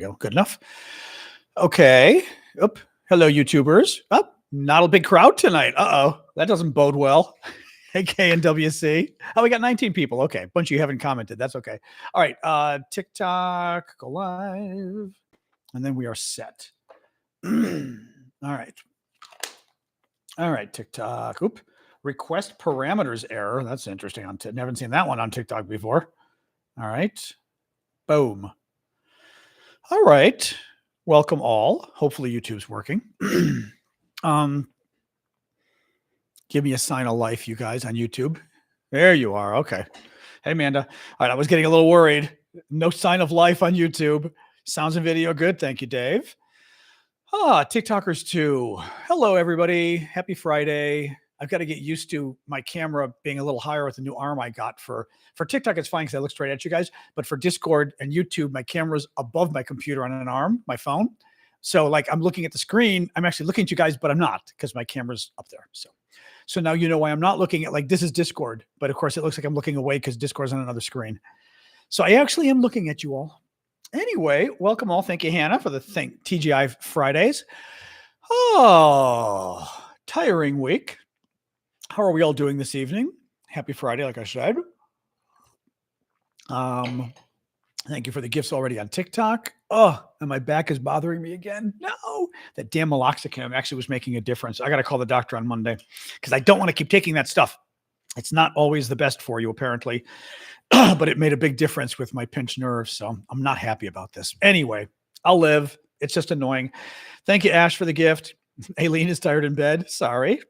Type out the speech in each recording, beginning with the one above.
go. Good enough. Okay. Oop. Hello, YouTubers. Oh, not a big crowd tonight. Uh-oh. That doesn't bode well. AK and WC. Oh, we got 19 people. Okay. A bunch of you haven't commented. That's okay. All right. TikTok, go live. And then we are set. All right. All right, TikTok. Oop. Request parameters error. That's interesting. Never seen that one on TikTok before. All right. Boom. All right. Welcome all. Hopefully YouTube's working. Give me a sign of life, you guys, on YouTube. There you are. Okay. Hey, Amanda. All right. I was getting a little worried. No sign of life on YouTube. Sounds and video good. Thank you, Dave. TikTokers too. Hello, everybody. Happy Friday. I've got to get used to my camera being a little higher with the new arm I got for TikTok. It's fine because I look straight at you guys, but for Discord and YouTube, my camera's above my computer on an arm, my phone. So like I'm looking at the screen, I'm actually looking at you guys, but I'm not because my camera's up there. So now you know why I'm not looking at, like, this is Discord, but of course it looks like I'm looking away because Discord's on another screen. So I actually am looking at you all. Anyway, welcome all. Thank you, Hannah, for the TGI Fridays. Oh, tiring week. How are we all doing this evening? Happy Friday, like I said. Thank you for the gifts already on TikTok. Oh, and my back is bothering me again. No, that damn meloxicam actually was making a difference. I got to call the doctor on Monday because I don't want to keep taking that stuff. It's not always the best for you, apparently, but it made a big difference with my pinched nerves. So I'm not happy about this. Anyway, I'll live. It's just annoying. Thank you, Ash, for the gift. Aileen is tired in bed. Sorry.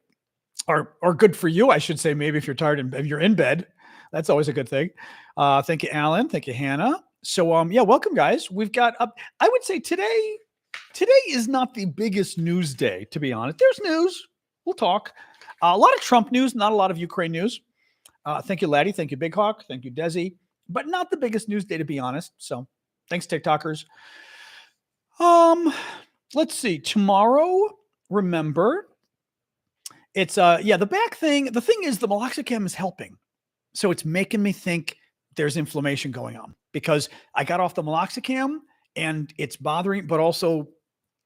Or good for you, I should say. Maybe if you're tired and you're in bed, that's always a good thing. Thank you, Alan. Thank you, Hannah. So, yeah, welcome, guys. We've got I would say today is not the biggest news day, to be honest. There's news. We'll talk. A lot of Trump news, not a lot of Ukraine news. Thank you, Laddie. Thank you, Big Hawk. Thank you, Desi. But not the biggest news day, to be honest. So, thanks, TikTokers. Let's see. Tomorrow, remember, it's the back thing. The thing is, the meloxicam is helping, so it's making me think there's inflammation going on because I got off the meloxicam and it's bothering, but also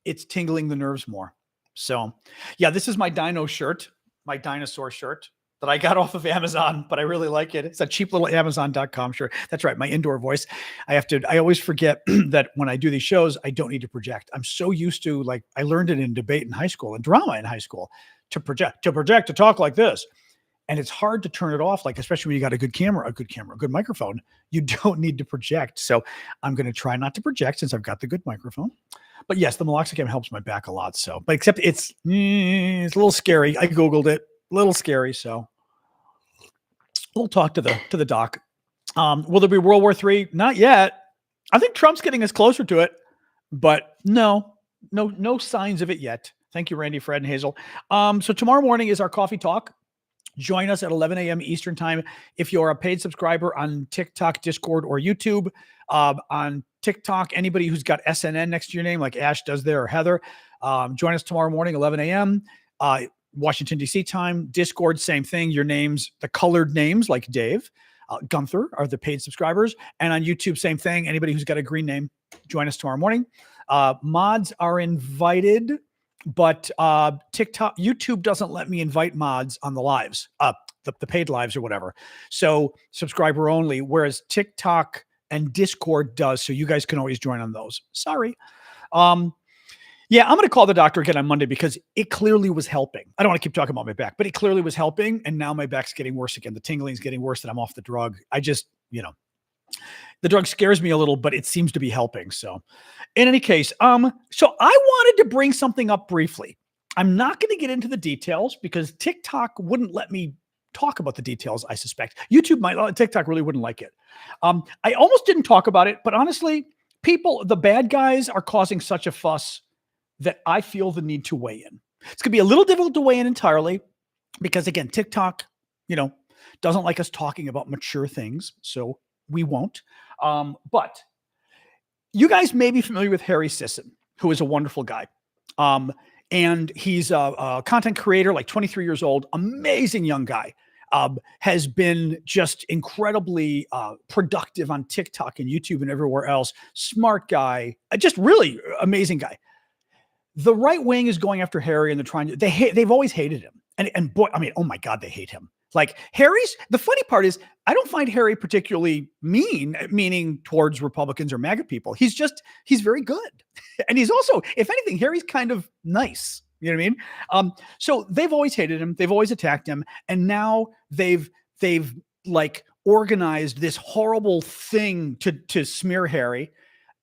it's tingling the nerves more. So, yeah, this is my dino shirt, my dinosaur shirt that I got off of Amazon, but I really like it. It's a cheap little Amazon.com shirt. That's right, my indoor voice. I always forget that when I do these shows, I don't need to project. I'm so used to, like, I learned it in debate in high school and drama in high school. To talk like this. And it's hard to turn it off, like, especially when you got a good microphone. You don't need to project. So I'm going to try not to project since I've got the good microphone. But yes, the meloxicam helps my back a lot. So, but except it's a little scary. I Googled it, a little scary. So we'll talk to the doc. Will there be World War III? Not yet. I think Trump's getting us closer to it, but no signs of it yet. Thank you, Randy, Fred, and Hazel. So tomorrow morning is our coffee talk. Join us at 11 a.m. Eastern time. If you're a paid subscriber on TikTok, Discord, or YouTube, on TikTok, anybody who's got SNN next to your name, like Ash does there, or Heather, join us tomorrow morning, 11 a.m. Washington, D.C. time. Discord, same thing. Your names, the colored names like Dave, Gunther are the paid subscribers. And on YouTube, same thing. Anybody who's got a green name, join us tomorrow morning. Mods are invited. But YouTube doesn't let me invite mods on the lives, the paid lives or whatever. So subscriber only, whereas TikTok and Discord does. So you guys can always join on those. Sorry. Yeah, I'm going to call the doctor again on Monday because it clearly was helping. I don't want to keep talking about my back, but it clearly was helping. And now my back's getting worse again. The tingling is getting worse and I'm off the drug. I just, the drug scares me a little, but it seems to be helping. So in any case, so I wanted to bring something up briefly. I'm not going to get into the details because TikTok wouldn't let me talk about the details, I suspect. TikTok really wouldn't like it. I almost didn't talk about it, but honestly, the bad guys are causing such a fuss that I feel the need to weigh in. It's going to be a little difficult to weigh in entirely because, again, TikTok, doesn't like us talking about mature things. So we won't. But you guys may be familiar with Harry Sison, who is a wonderful guy. And he's a content creator, like 23 years old, amazing young guy. has been just incredibly productive on TikTok and YouTube and everywhere else. Smart guy, just really amazing guy. The right wing is going after Harry, and they've always hated him. And boy, I mean, oh my God, they hate him. Like the funny part is, I don't find Harry particularly meaning towards Republicans or MAGA people. He's very good. And he's also, if anything, Harry's kind of nice. You know what I mean? So they've always hated him. They've always attacked him. And now they've like organized this horrible thing to smear Harry.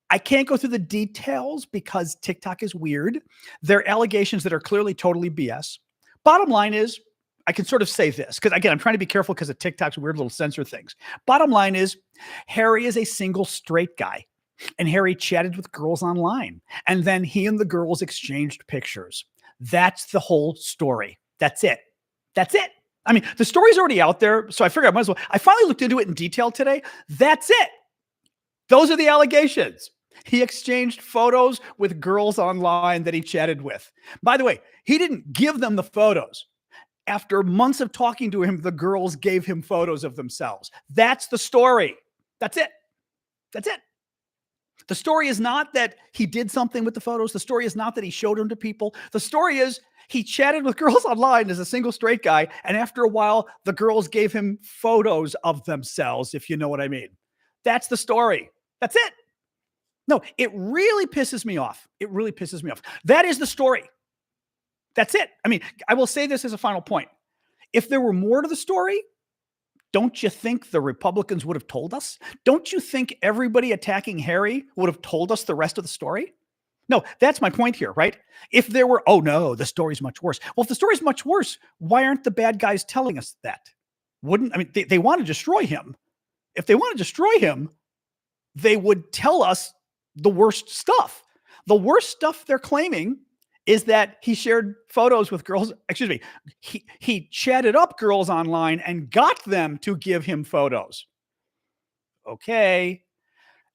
I can't go through the details because TikTok is weird. They're allegations that are clearly totally BS. Bottom line is, I can sort of say this because, again, I'm trying to be careful because of TikTok's weird little censor things. Bottom line is, Harry is a single straight guy, and Harry chatted with girls online, and then he and the girls exchanged pictures. That's the whole story. That's it. That's it. I mean, the story's already out there, so I figured I might as well. I finally looked into it in detail today. That's it. Those are the allegations. He exchanged photos with girls online that he chatted with. By the way, he didn't give them the photos. After months of talking to him, the girls gave him photos of themselves. That's the story. That's it. That's it. The story is not that he did something with the photos. The story is not that he showed them to people. The story is he chatted with girls online as a single straight guy, and after a while, the girls gave him photos of themselves, if you know what I mean. That's the story. That's it. No, it really pisses me off. It really pisses me off. That is the story. That's it. I mean, I will say this as a final point. If there were more to the story, don't you think the Republicans would have told us? Don't you think everybody attacking Harry would have told us the rest of the story? No, that's my point here, right? If there were, oh no, the story's much worse. Well, if the story's much worse, why aren't the bad guys telling us that? They want to destroy him. If they want to destroy him, they would tell us the worst stuff. The worst stuff they're claiming is that he shared photos with girls. Excuse me. He chatted up girls online and got them to give him photos. Okay.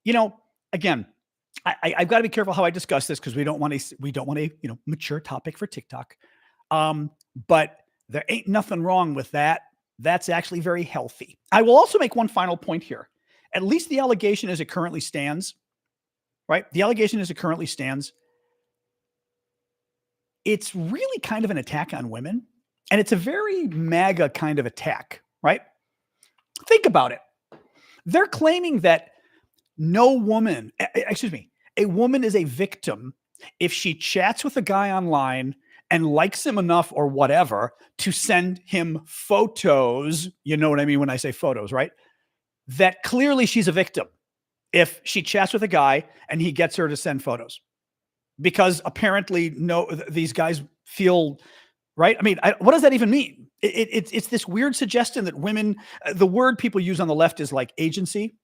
You know, again, I've got to be careful how I discuss this because we don't want a mature topic for TikTok. But there ain't nothing wrong with that. That's actually very healthy. I will also make one final point here. At least the allegation as it currently stands, right? The allegation as it currently stands, it's really kind of an attack on women, and it's a very MAGA kind of attack, right? Think about it. They're claiming that a woman is a victim if she chats with a guy online and likes him enough or whatever to send him photos. You know what I mean when I say photos, right? That clearly she's a victim if she chats with a guy and he gets her to send photos. Because apparently, these guys feel right. I mean, what does that even mean? It's this weird suggestion that women, the word people use on the left is like agency.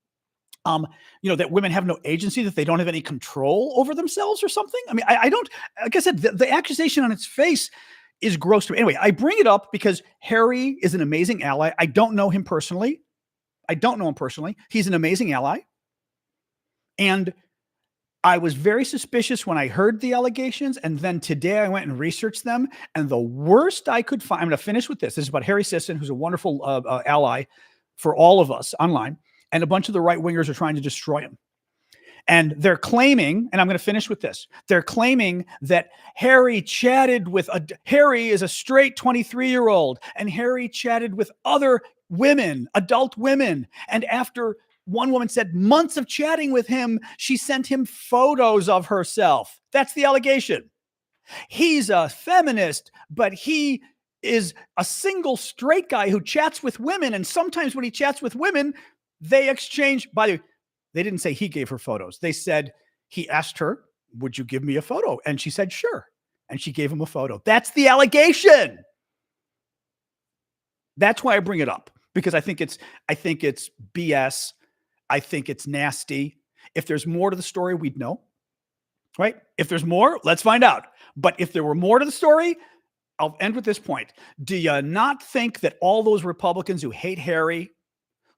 That women have no agency, that they don't have any control over themselves or something. I mean, I don't, like I said, the accusation on its face is gross to me. Anyway, I bring it up because Harry is an amazing ally. I don't know him personally. He's an amazing ally. And I was very suspicious when I heard the allegations, and then today I went and researched them, and the worst I could find, I'm going to finish with this. This is about Harry Sison, who's a wonderful ally for all of us online, and a bunch of the right-wingers are trying to destroy him. And they're claiming, and I'm going to finish with this, they're claiming that Harry is a straight 23-year-old, and Harry chatted with other women, adult women, and after one woman said months of chatting with him, she sent him photos of herself. That's the allegation. He's a feminist, but he is a single straight guy who chats with women. And sometimes when he chats with women, they exchange. By the way, they didn't say he gave her photos. They said he asked her, would you give me a photo? And she said, sure. And she gave him a photo. That's the allegation. That's why I bring it up, because I think it's BS. I think it's nasty. If there's more to the story, we'd know, right? If there's more, let's find out. But if there were more to the story, I'll end with this point. Do you not think that all those Republicans who hate Harry,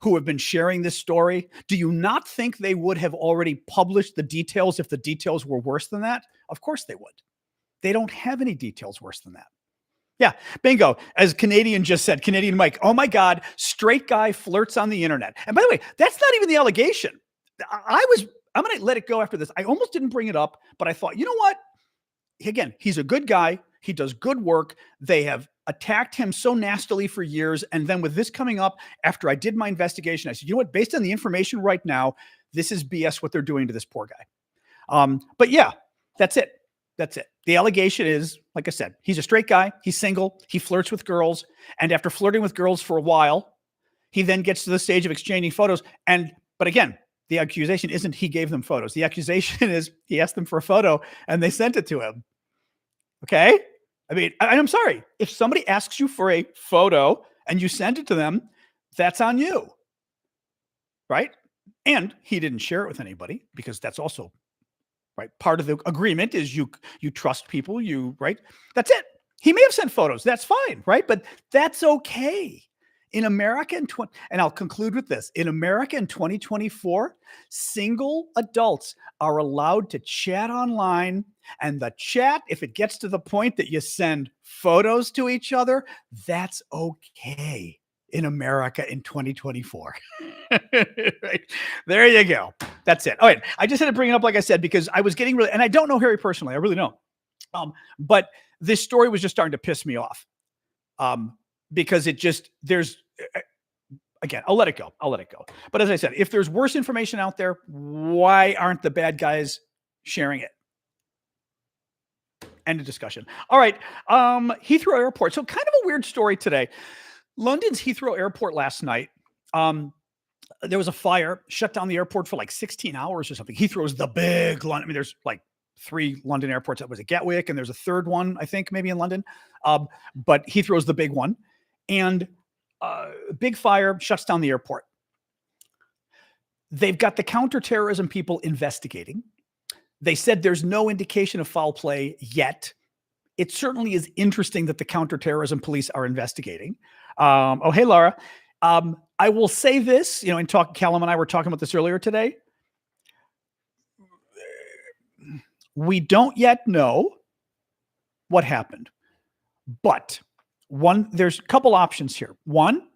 who have been sharing this story, do you not think they would have already published the details if the details were worse than that? Of course they would. They don't have any details worse than that. Yeah, bingo. As Canadian just said, Canadian Mike, oh my God, straight guy flirts on the internet. And by the way, that's not even the allegation. I'm going to let it go after this. I almost didn't bring it up, but I thought, you know what? Again, he's a good guy. He does good work. They have attacked him so nastily for years. And then with this coming up, after I did my investigation, I said, you know what? Based on the information right now, this is BS what they're doing to this poor guy. But yeah, that's it. That's it. The allegation is, like I said, he's a straight guy. He's single. He flirts with girls. And after flirting with girls for a while, he then gets to the stage of exchanging photos. But again, the accusation isn't he gave them photos. The accusation is he asked them for a photo and they sent it to him. Okay? I mean, I'm sorry. If somebody asks you for a photo and you send it to them, that's on you. Right? And he didn't share it with anybody because that's also right. Part of the agreement is you trust people, right? That's it. He may have sent photos. That's fine, right? But that's okay. In America, and I'll conclude with this. In America in 2024, single adults are allowed to chat online. And the chat, if it gets to the point that you send photos to each other, that's okay in America in 2024. Right. There you go. That's it. All right. I just had to bring it up, like I said, because I was getting really, and I don't know Harry personally. I really don't. But this story was just starting to piss me off. Because again, I'll let it go. But as I said, if there's worse information out there, why aren't the bad guys sharing it? End of discussion. All right. Heathrow Airport. So kind of a weird story today. London's Heathrow Airport last night. There was a fire, shut down the airport for like 16 hours or something. Heathrow is the big London. I mean, there's like 3 London airports. That was at Gatwick, and there's a third one, I think, maybe in London. But Heathrow is the big one. And big fire shuts down the airport. They've got the counterterrorism people investigating. They said there's no indication of foul play yet. It certainly is interesting that the counterterrorism police are investigating. Oh, hey, Laura. I will say this, Callum and I were talking about this earlier today. We don't yet know what happened, but there's a couple options here. One,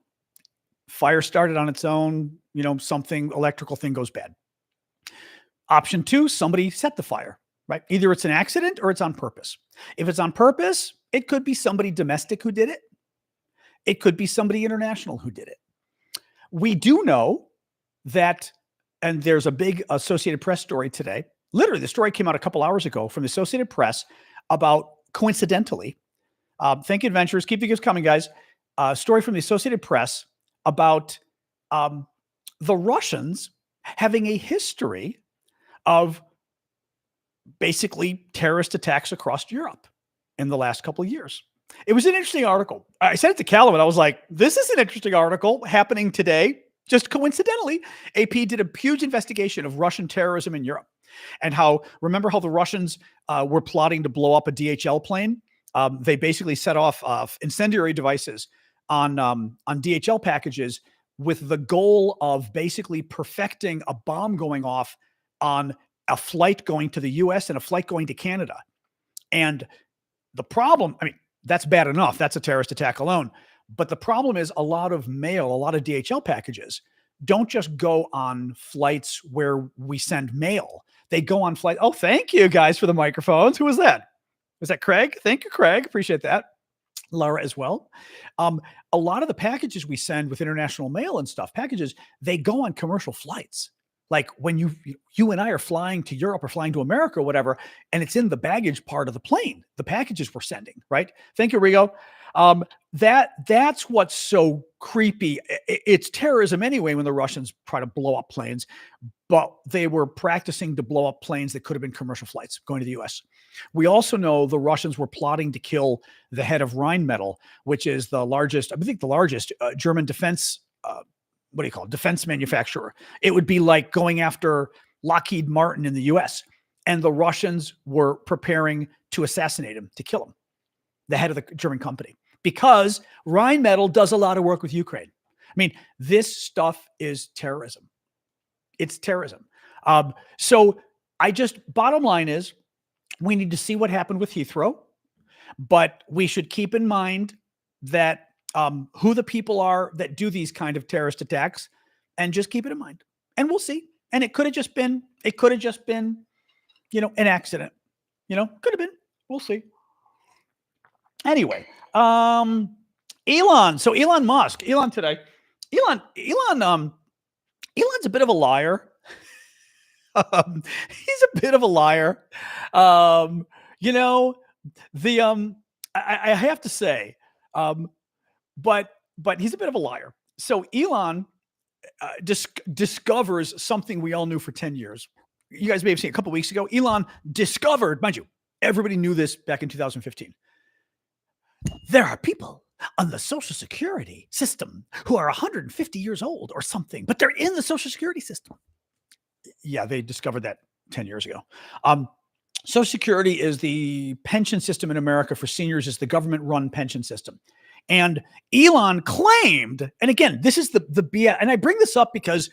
fire started on its own, something electrical thing goes bad. Option 2, somebody set the fire, right? Either it's an accident or it's on purpose. If it's on purpose, it could be somebody domestic who did it. It could be somebody international who did it. We do know that, and there's a big Associated Press story today. Literally, the story came out a couple hours ago from the Associated Press about, coincidentally, Think Adventures, keep the gifts coming, guys. Story from the Associated Press about the Russians having a history of basically terrorist attacks across Europe in the last couple of years. It was an interesting article. I sent it to Callum and I was like, this is an interesting article happening today. Just coincidentally, AP did a huge investigation of Russian terrorism in Europe and remember how the Russians were plotting to blow up a DHL plane? They basically set off incendiary devices on DHL packages with the goal of basically perfecting a bomb going off on a flight going to the US and a flight going to Canada. And the problem, that's bad enough. That's a terrorist attack alone. But the problem is a lot of mail, a lot of DHL packages don't just go on flights where we send mail. They go on flights. Oh, thank you guys for the microphones. Who was that? Was that Craig? Thank you, Craig. Appreciate that. Laura as well. A lot of the packages we send with international mail and stuff, packages, they go on commercial flights. Like when you and I are flying to Europe or flying to America or whatever, and it's in the baggage part of the plane, the packages we're sending, right? Thank you, Rigo. That's what's so creepy. It's terrorism anyway when the Russians try to blow up planes, but they were practicing to blow up planes that could have been commercial flights going to the US. We also know the Russians were plotting to kill the head of Rheinmetall, which is the largest German defense defense manufacturer. It would be like going after Lockheed Martin in the US. And the Russians were preparing to assassinate him, to kill him, the head of the German company, because Rheinmetall does a lot of work with Ukraine. This stuff is terrorism. It's terrorism. So bottom line is we need to see what happened with Heathrow. But we should keep in mind that who the people are that do these kind of terrorist attacks, and just keep it in mind. And we'll see. And it could have just been, an accident. Could have been. We'll see. Anyway, Elon. So Elon Musk, Elon today, Elon's a bit of a liar. He's a bit of a liar. I have to say, but he's a bit of a liar. So Elon discovers something we all knew for 10 years. You guys may have seen a couple of weeks ago. Elon discovered, mind you, everybody knew this back in 2015. There are people on the Social Security system who are 150 years old or something, but they're in the Social Security system. Yeah, they discovered that 10 years ago. Social Security is the pension system in America for seniors. It's the government-run pension system. And Elon claimed, and again, this is the BS, and I bring this up because,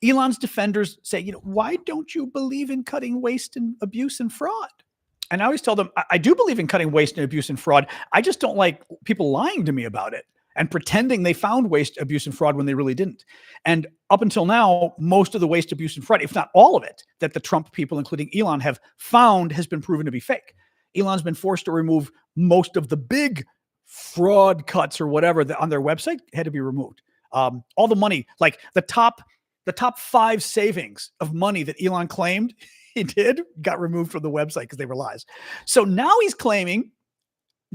Elon's defenders say, why don't you believe in cutting waste and abuse and fraud? And I always tell them, I do believe in cutting waste and abuse and fraud. I just don't like people lying to me about it and pretending they found waste, abuse, and fraud when they really didn't. And up until now, most of the waste, abuse, and fraud, if not all of it, that the Trump people, including Elon, have found has been proven to be fake. Elon's been forced to remove most of the big fraud cuts or whatever that on their website had to be removed. All the money, like the top 5 savings of money that Elon claimed he did, got removed from the website because they were lies. So now he's claiming,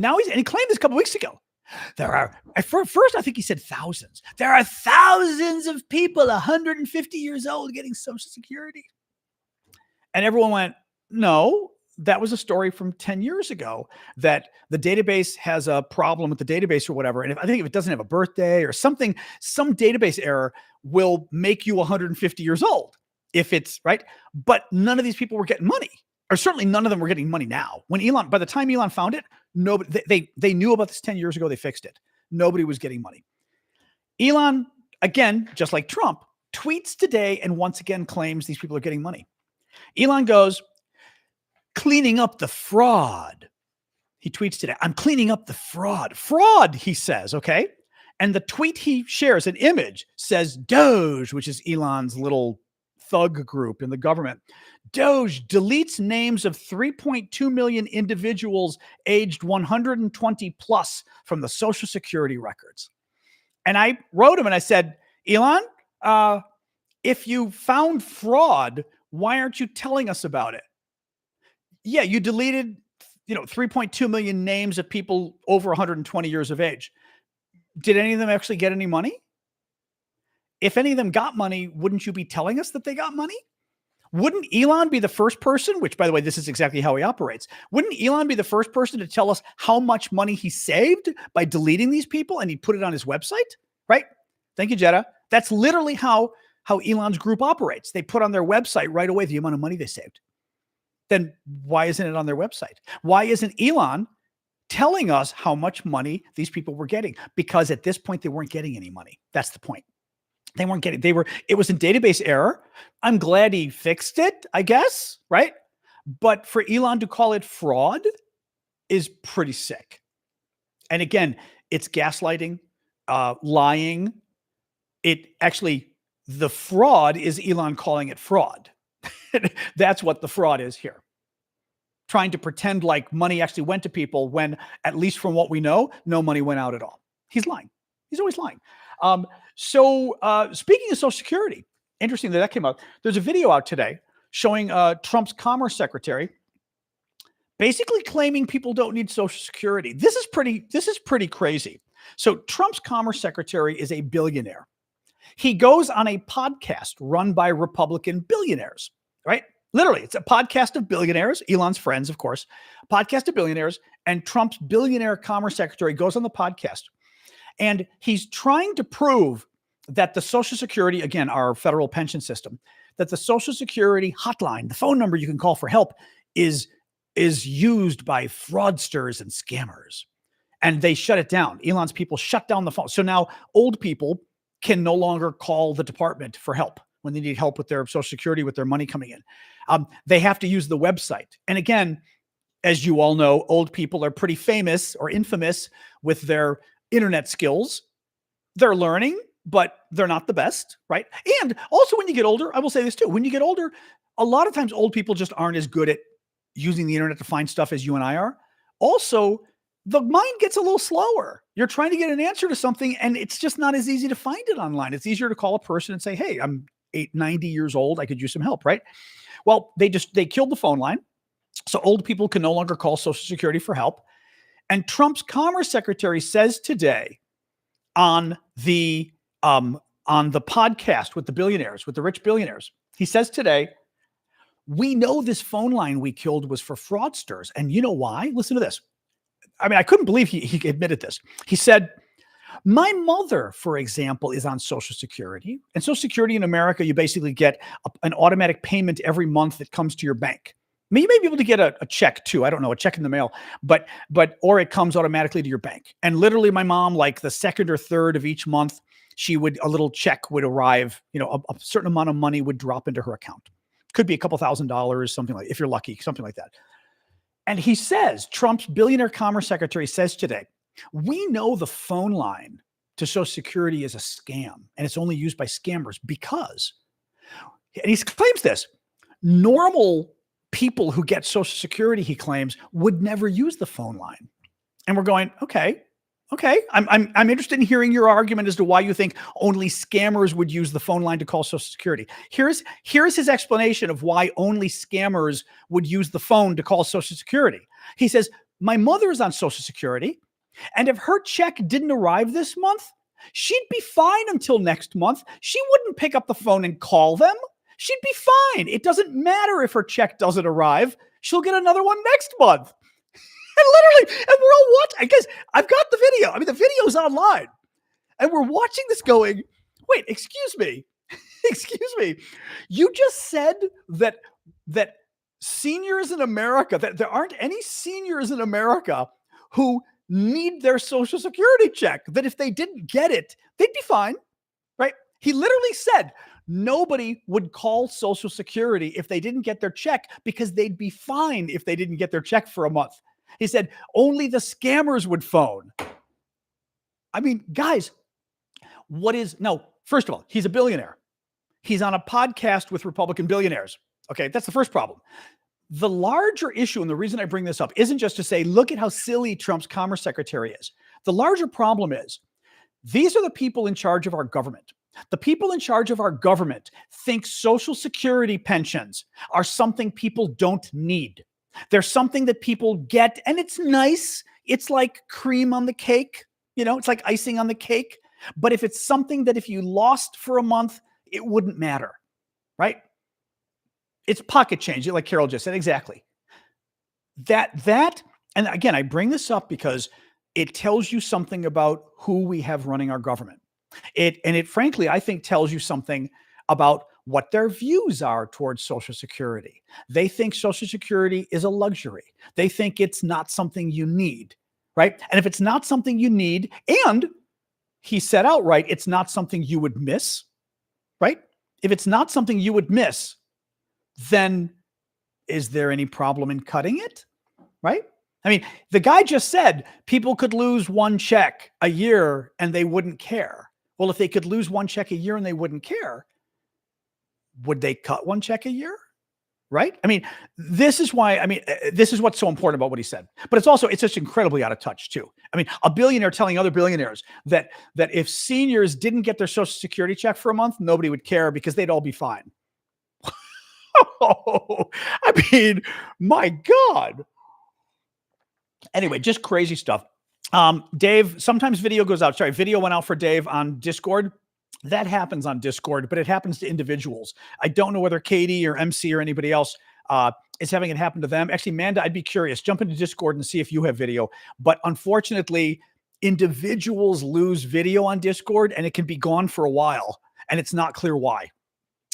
and he claimed this a couple weeks ago, there are, at first I think he said thousands. There are thousands of people 150 years old getting Social Security. And everyone went, no, that was a story from 10 years ago, that the database has a problem with the database or whatever. And I think if it doesn't have a birthday or something, some database error will make you 150 years old if it's right. But none of these people were getting money, or certainly none of them were getting money now. By the time Elon found it, nobody, they knew about this 10 years ago. They fixed it. Nobody was getting money. Elon, again, just like Trump, tweets today and once again claims these people are getting money. Elon goes, cleaning up the fraud. He tweets today, I'm cleaning up the fraud. Fraud, he says, okay? And the tweet he shares, an image, says Doge, which is Elon's little thug group in the government. Doge deletes names of 3.2 million individuals aged 120 plus from the Social Security records. And I wrote him and I said, Elon, if you found fraud, why aren't you telling us about it? Yeah, you deleted, 3.2 million names of people over 120 years of age. Did any of them actually get any money? If any of them got money, wouldn't you be telling us that they got money? Wouldn't Elon be the first person, which by the way, this is exactly how he operates. Wouldn't Elon be the first person to tell us how much money he saved by deleting these people and he put it on his website, right? Thank you, Jetta. That's literally how Elon's group operates. They put on their website right away the amount of money they saved. Then why isn't it on their website? Why isn't Elon telling us how much money these people were getting? Because at this point, they weren't getting any money. That's the point. They weren't getting, it was a database error. I'm glad he fixed it, I guess, right? But for Elon to call it fraud is pretty sick. And again, it's gaslighting, lying. The fraud is Elon calling it fraud. That's what the fraud is here. Trying to pretend like money actually went to people when, at least from what we know, no money went out at all. He's lying. He's always lying. So speaking of Social Security, interesting that came out. There's a video out today showing Trump's Commerce Secretary basically claiming people don't need Social Security. This is pretty crazy. So Trump's Commerce Secretary is a billionaire. He goes on a podcast run by Republican billionaires, right? Literally, it's a podcast of billionaires, Elon's friends, of course, podcast of billionaires, and Trump's billionaire Commerce Secretary goes on the podcast. And he's trying to prove that the Social Security, again, our federal pension system, that the Social Security hotline, the phone number you can call for help, is used by fraudsters and scammers. And they shut it down. Elon's people shut down the phone. So now old people can no longer call the department for help when they need help with their Social Security, with their money coming in. They have to use the website. And again, As you all know, old people are pretty famous or infamous with their internet skills. They're learning, but they're not the best, right? And also when you get older, I will say this too, when you get older, a lot of times old people just aren't as good at using the internet to find stuff as you and I are. Also, the mind gets a little slower. You're trying to get an answer to something and it's just not as easy to find it online. It's easier to call a person and say, hey, I'm 90 years old. I could use some help, right? Well, they killed the phone line. So old people can no longer call Social Security for help. And Trump's Commerce Secretary says today on the podcast with the billionaires, with the rich billionaires, he says today, we know this phone line we killed was for fraudsters. And you know why? Listen to this. I mean, I couldn't believe he admitted this. He said, my mother, for example, is on Social Security. And Social Security in America, you basically get an automatic payment every month that comes to your bank. I mean, you may be able to get a check too. I don't know, a check in the mail, or it comes automatically to your bank. And literally my mom, like the second or third of each month, a little check would arrive, a certain amount of money would drop into her account. Could be a couple $1,000s, something like, if you're lucky, something like that. And he says, Trump's billionaire commerce secretary says today, we know the phone line to Social Security is a scam and it's only used by scammers because, and he claims this, normal people who get Social Security, he claims, would never use the phone line. And we're going, okay. I'm interested in hearing your argument as to why you think only scammers would use the phone line to call Social Security. Here's his explanation of why only scammers would use the phone to call Social Security. He says, my mother is on Social Security, and if her check didn't arrive this month, she'd be fine until next month. She wouldn't pick up the phone and call them. She'd be fine. It doesn't matter if her check doesn't arrive. She'll get another one next month. And literally, and we're all watching. I guess I've got the video. I mean, the video's online. And we're watching this going, wait, excuse me. You just said that seniors in America, that there aren't any seniors in America who need their Social Security check, that if they didn't get it, they'd be fine, right? He literally said nobody would call Social Security if they didn't get their check because they'd be fine if they didn't get their check for a month. He said only the scammers would phone. I mean, guys, first of all, he's a billionaire. He's on a podcast with Republican billionaires. Okay, that's the first problem. The larger issue, and the reason I bring this up, isn't just to say, look at how silly Trump's commerce secretary is. The larger problem is, these are the people in charge of our government. The people in charge of our government think Social Security pensions are something people don't need. They're something that people get, and it's nice. It's like cream on the cake. It's like icing on the cake. But if it's something that if you lost for a month, it wouldn't matter, right? It's pocket change, like Carol just said. Exactly. That, and again, I bring this up because it tells you something about who we have running our government. It frankly, I think, tells you something about what their views are towards Social Security. They think Social Security is a luxury. They think it's not something you need, right? And if it's not something you need, and he said outright, it's not something you would miss, right? If it's not something you would miss, then is there any problem in cutting it, right? I mean, the guy just said people could lose one check a year and they wouldn't care. Well, if they could lose one check a year and they wouldn't care, would they cut one check a year? Right? I mean, this is what's so important about what he said. But it's just incredibly out of touch too. I mean, a billionaire telling other billionaires that if seniors didn't get their Social Security check for a month, nobody would care because they'd all be fine. I mean, my God. Anyway, just crazy stuff. Dave, sometimes video goes out. Sorry, video went out for Dave on Discord. That happens on Discord, but it happens to individuals. I don't know whether Katie or MC or anybody else is having it happen to them. Actually, Manda, I'd be curious. Jump into Discord and see if you have video. But unfortunately, individuals lose video on Discord, and it can be gone for a while, and it's not clear why.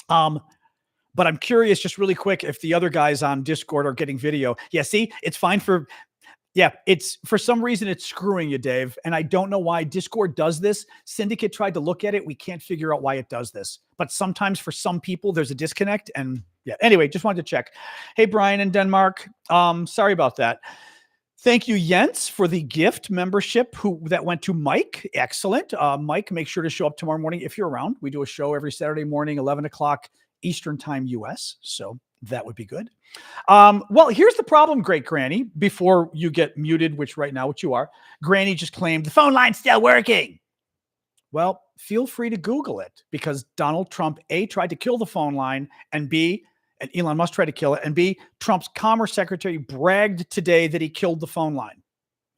But I'm curious, just really quick, if the other guys on Discord are getting video. Yeah, see, it's fine for Yeah, it's for some reason it's screwing you, Dave. And I don't know why Discord does this. Syndicate tried to look at it. We can't figure out why it does this. But sometimes for some people, there's a disconnect. And yeah, anyway, just wanted to check. Hey, Brian in Denmark. Sorry about that. Thank you, Jens, for the gift membership that went to Mike. Excellent. Mike, make sure to show up tomorrow morning if you're around. We do a show every Saturday morning, 11 o'clock Eastern time US. So that would be good. Well, here's the problem, Great Granny, before you get muted, which you are. Granny just claimed the phone line's still working. Well, feel free to Google it because Donald Trump, A, tried to kill the phone line, and B, and Elon Musk tried to kill it, and B, Trump's Commerce Secretary bragged today that he killed the phone line.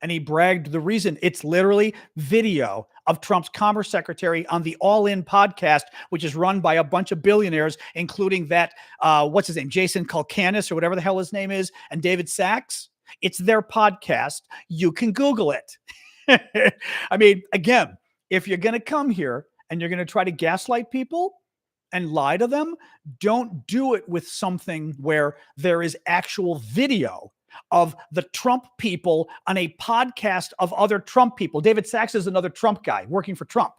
And he bragged the reason. It's literally video of Trump's Commerce Secretary on the All In podcast, which is run by a bunch of billionaires, including that, what's his name, Jason Calcanis or whatever the hell his name is, and David Sachs. It's their podcast. You can Google it. I mean, again, if you're going to come here and you're going to try to gaslight people and lie to them, don't do it with something where there is actual video of the Trump people on a podcast of other Trump people. David Sachs is another Trump guy working for Trump,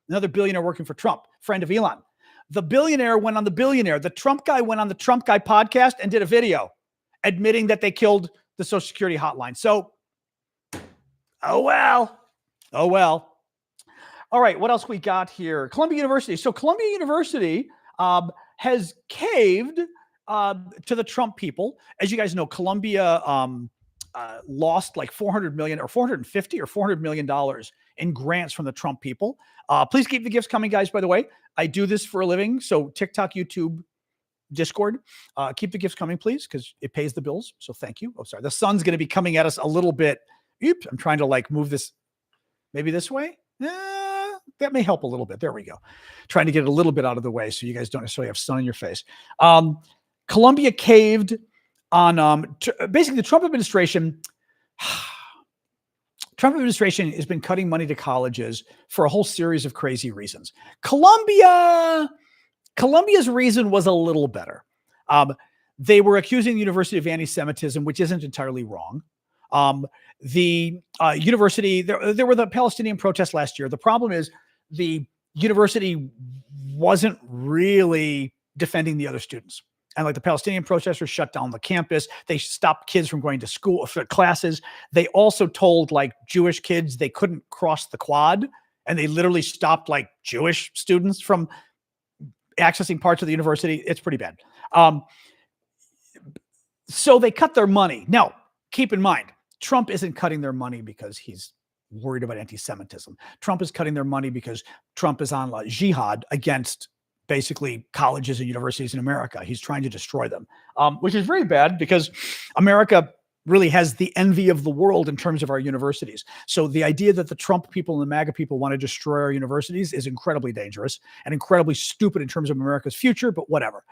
another billionaire working for Trump, friend of Elon. The billionaire went on the billionaire. The Trump guy went on the Trump guy podcast and did a video admitting that they killed the Social Security hotline. So, oh well. All right, what else we got here? Columbia University. So Columbia University has caved to the Trump people. As you guys know, Columbia lost like $400 million or $450 or $400 million in grants from the Trump people. Please keep the gifts coming, guys, by the way. I do this for a living. So TikTok, YouTube, Discord, keep the gifts coming, please, because it pays the bills. So thank you. Oh, sorry. The sun's going to be coming at us a little bit. Oops, I'm trying to like move this maybe this way. That may help a little bit. There we go. Trying to get it a little bit out of the way so you guys don't necessarily have sun in your face. Columbia caved on basically the Trump administration. Trump administration has been cutting money to colleges for a whole series of crazy reasons. Columbia's reason was a little better. They were accusing the university of anti-Semitism, which isn't entirely wrong. The university, there were the Palestinian protests last year. The problem is the university wasn't really defending the other students. And like the Palestinian protesters shut down the campus. They stopped kids from going to school for classes. They also told like Jewish kids they couldn't cross the quad. And they literally stopped like Jewish students from accessing parts of the university. It's pretty bad. So they cut their money. Now, keep in mind, Trump isn't cutting their money because he's worried about anti-Semitism. Trump is cutting their money because Trump is on jihad against basically colleges and universities in America. He's trying to destroy them, which is very bad because America really has the envy of the world in terms of our universities. So the idea that the Trump people and the MAGA people want to destroy our universities is incredibly dangerous and incredibly stupid in terms of America's future, but whatever.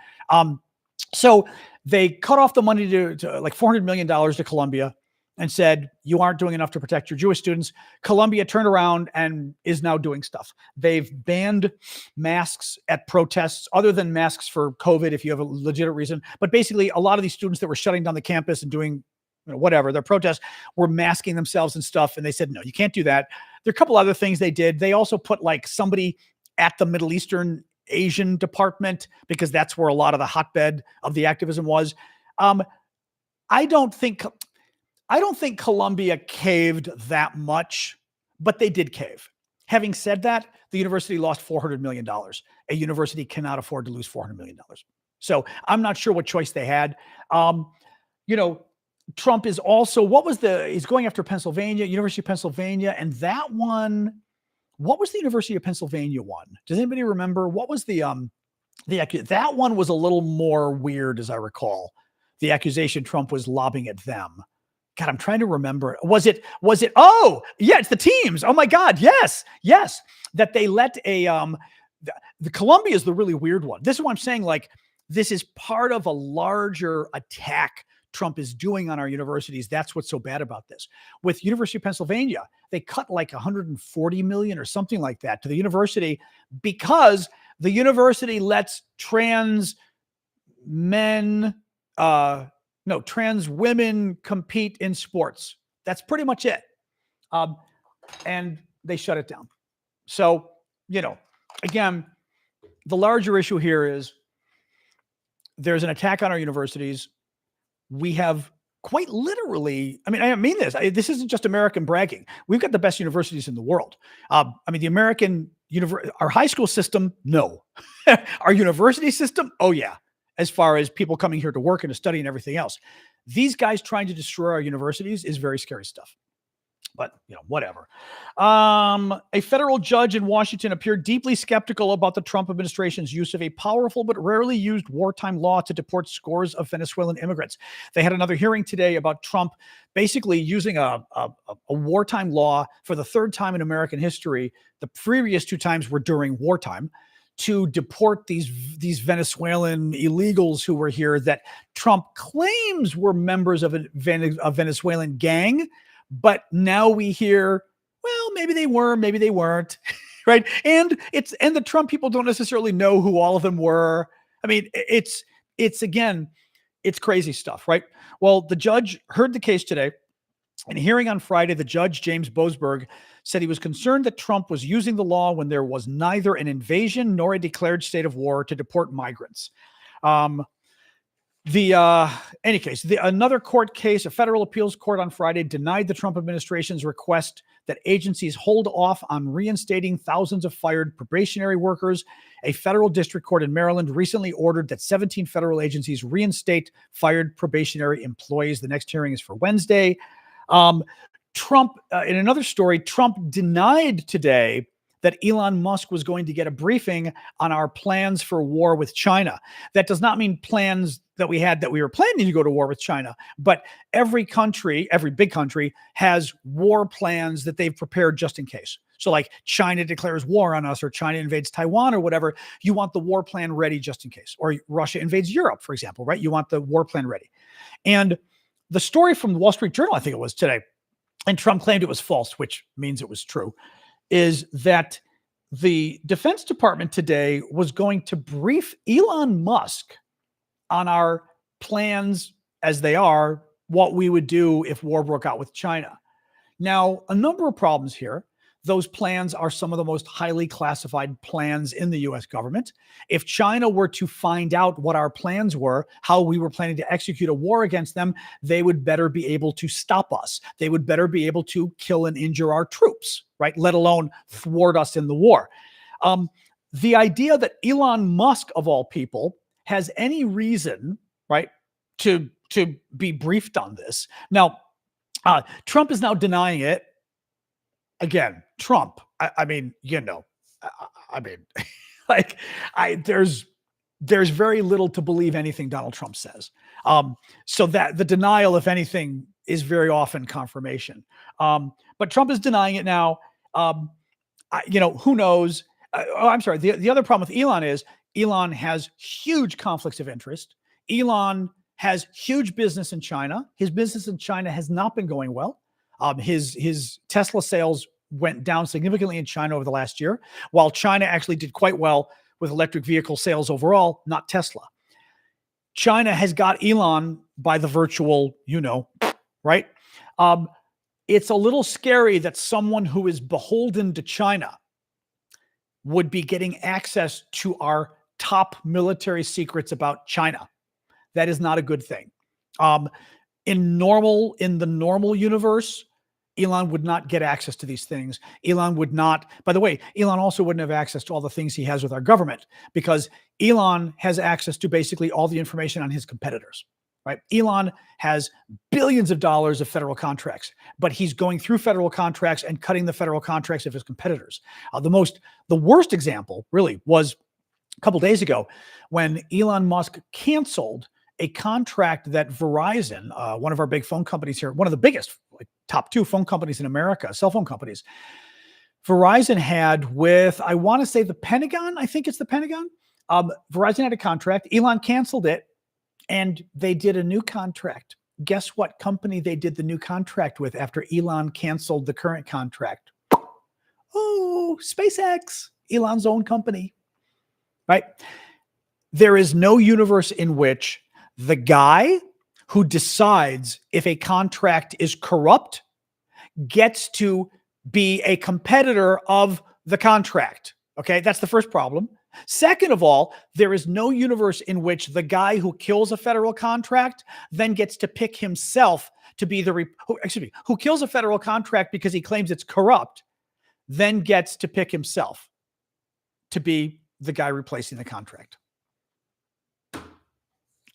So they cut off the money to like $400 million to Columbia and said, you aren't doing enough to protect your Jewish students. Columbia turned around and is now doing stuff. They've banned masks at protests other than masks for COVID, if you have a legitimate reason. But basically, a lot of these students that were shutting down the campus and doing whatever, their protests were masking themselves and stuff. And they said, no, you can't do that. There are a couple other things they did. They also put like somebody at the Middle Eastern Asian department because that's where a lot of the hotbed of the activism was. I don't think Columbia caved that much, but they did cave. Having said that, the university lost $400 million. A university cannot afford to lose $400 million. So I'm not sure what choice they had. Trump is also, he's going after Pennsylvania, University of Pennsylvania, and that one, what was the University of Pennsylvania one? Does anybody remember? What was that one was a little more weird, as I recall. The accusation Trump was lobbing at them. God, I'm trying to remember. Was it, oh, yeah, it's the teams. Oh my God. Yes. That they let the Columbia is the really weird one. This is what I'm saying. Like, this is part of a larger attack Trump is doing on our universities. That's what's so bad about this. With University of Pennsylvania, they cut like 140 million or something like that to the university because the university lets trans women compete in sports. That's pretty much it. And they shut it down. So, again, the larger issue here is there's an attack on our universities. We have quite literally, I mean this. This isn't just American bragging. We've got the best universities in the world. The American our high school system, no. Our university system, oh yeah. As far as people coming here to work and to study and everything else, these guys trying to destroy our universities is very scary stuff. But, whatever. A federal judge in Washington appeared deeply skeptical about the Trump administration's use of a powerful but rarely used wartime law to deport scores of Venezuelan immigrants. They had another hearing today about Trump basically using a wartime law for the third time in American history. The previous two times were during wartime, to deport these Venezuelan illegals who were here that Trump claims were members of a Venezuelan gang. But now we hear, well, maybe they were, maybe they weren't, right? And the Trump people don't necessarily know who all of them were. It's crazy stuff, right? Well, the judge heard the case today. In a hearing on Friday, the judge, James Boasberg, said he was concerned that Trump was using the law when there was neither an invasion nor a declared state of war to deport migrants. Any case, another court case, a federal appeals court on Friday denied the Trump administration's request that agencies hold off on reinstating thousands of fired probationary workers. A federal district court in Maryland recently ordered that 17 federal agencies reinstate fired probationary employees. The next hearing is for Wednesday. Trump, in another story, Trump denied today that Elon Musk was going to get a briefing on our plans for war with China. That does not mean plans that we were planning to go to war with China, but every big country has war plans that they've prepared just in case. So like China declares war on us, or China invades Taiwan or whatever, you want the war plan ready just in case. Or Russia invades Europe, for example, right? You want the war plan ready. And the story from the Wall Street Journal, I think it was today, and Trump claimed it was false, which means it was true, is that the Defense Department today was going to brief Elon Musk on our plans as they are, what we would do if war broke out with China. Now, a number of problems here. Those plans are some of the most highly classified plans in the U.S. government. If China were to find out what our plans were, how we were planning to execute a war against them, they would better be able to stop us. They would better be able to kill and injure our troops, right? Let alone thwart us in the war. The idea that Elon Musk, of all people, has any reason, right, to be briefed on this. Now, Trump is now denying it. Again, Trump, there's very little to believe anything Donald Trump says. So that the denial, if anything, is very often confirmation. But Trump is denying it now. Who knows? I'm sorry. The other problem with Elon is Elon has huge conflicts of interest. Elon has huge business in China. His business in China has not been going well. His Tesla sales went down significantly in China over the last year, while China actually did quite well with electric vehicle sales overall, not Tesla. China has got Elon by the virtual, right? It's a little scary that someone who is beholden to China would be getting access to our top military secrets about China. That is not a good thing. In the normal universe, Elon would not get access to these things. Elon would not, by the way, Elon also wouldn't have access to all the things he has with our government, because Elon has access to basically all the information on his competitors, right? Elon has billions of dollars of federal contracts, but he's going through federal contracts and cutting the federal contracts of his competitors. The worst example really was a couple days ago when Elon Musk canceled a contract that Verizon, one of our big phone companies here, one of the biggest, top two phone companies in America, cell phone companies, Verizon had with, I want to say the Pentagon, I think it's the Pentagon. Verizon had a contract. Elon canceled it, and they did a new contract. Guess what company they did the new contract with after Elon canceled the current contract? Oh, SpaceX, Elon's own company, right? There is no universe in which the guy who decides if a contract is corrupt gets to be a competitor of the contract. Okay, that's the first problem. Second of all, there is no universe in which the guy who kills a federal contract then gets to pick himself to be who kills a federal contract because he claims it's corrupt, then gets to pick himself to be the guy replacing the contract.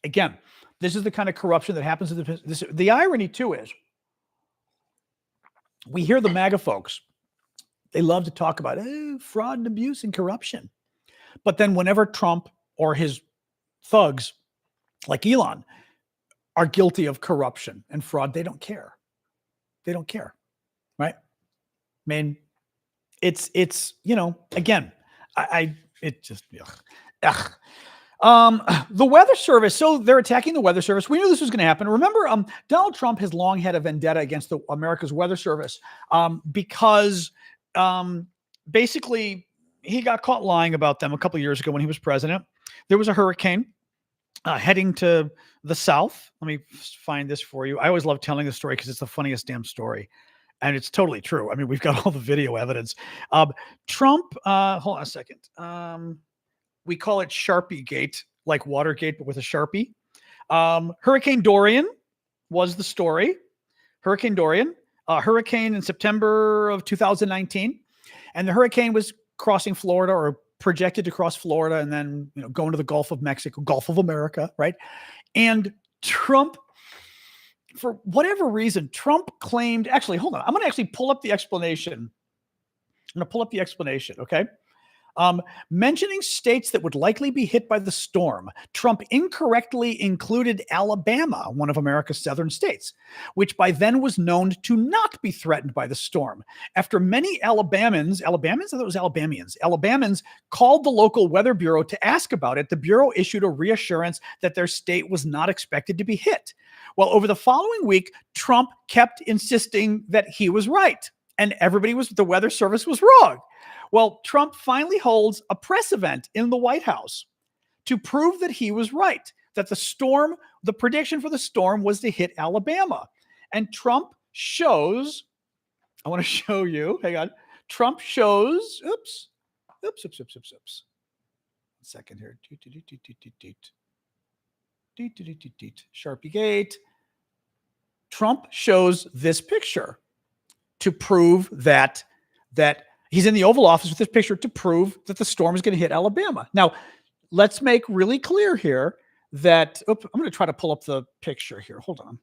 Again, this is the kind of corruption that happens. The irony too is we hear the MAGA folks, they love to talk about fraud and abuse and corruption. But then whenever Trump or his thugs like Elon are guilty of corruption and fraud, they don't care. They don't care, right? I mean, it's again, it just, ugh. The Weather Service. So they're attacking the Weather Service. We knew this was going to happen. Remember, Donald Trump has long had a vendetta against America's Weather Service because basically he got caught lying about them a couple of years ago when he was president. There was a hurricane heading to the south. Let me find this for you. I always love telling this story because it's the funniest damn story. And it's totally true. I mean, we've got all the video evidence. Trump, hold on a second. We call it Sharpie Gate, like Watergate, but with a Sharpie. Hurricane Dorian was the story. Hurricane Dorian, hurricane in September of 2019. And the hurricane was crossing Florida, or projected to cross Florida, and then go into the Gulf of Mexico, Gulf of America, right? And Trump, for whatever reason, Trump claimed, actually, hold on. I'm going to actually pull up the explanation. I'm going to pull up the explanation, okay? Mentioning states that would likely be hit by the storm, Trump incorrectly included Alabama, one of America's southern states, which by then was known to not be threatened by the storm. After many Alabamans, I thought it was Alabamians called the local weather bureau to ask about it, the bureau issued a reassurance that their state was not expected to be hit. Well, over the following week, Trump kept insisting that he was right, and the Weather Service was wrong. Well, Trump finally holds a press event in the White House to prove that he was right, that the prediction for the storm was to hit Alabama. And Trump shows, I want to show you, hang on. Trump shows, oops. One second here. Sharpie Gate. Trump shows this picture to prove that he's in the Oval Office with this picture to prove that the storm is going to hit Alabama. Now, let's make really clear here that, I'm going to try to pull up the picture here. Hold on.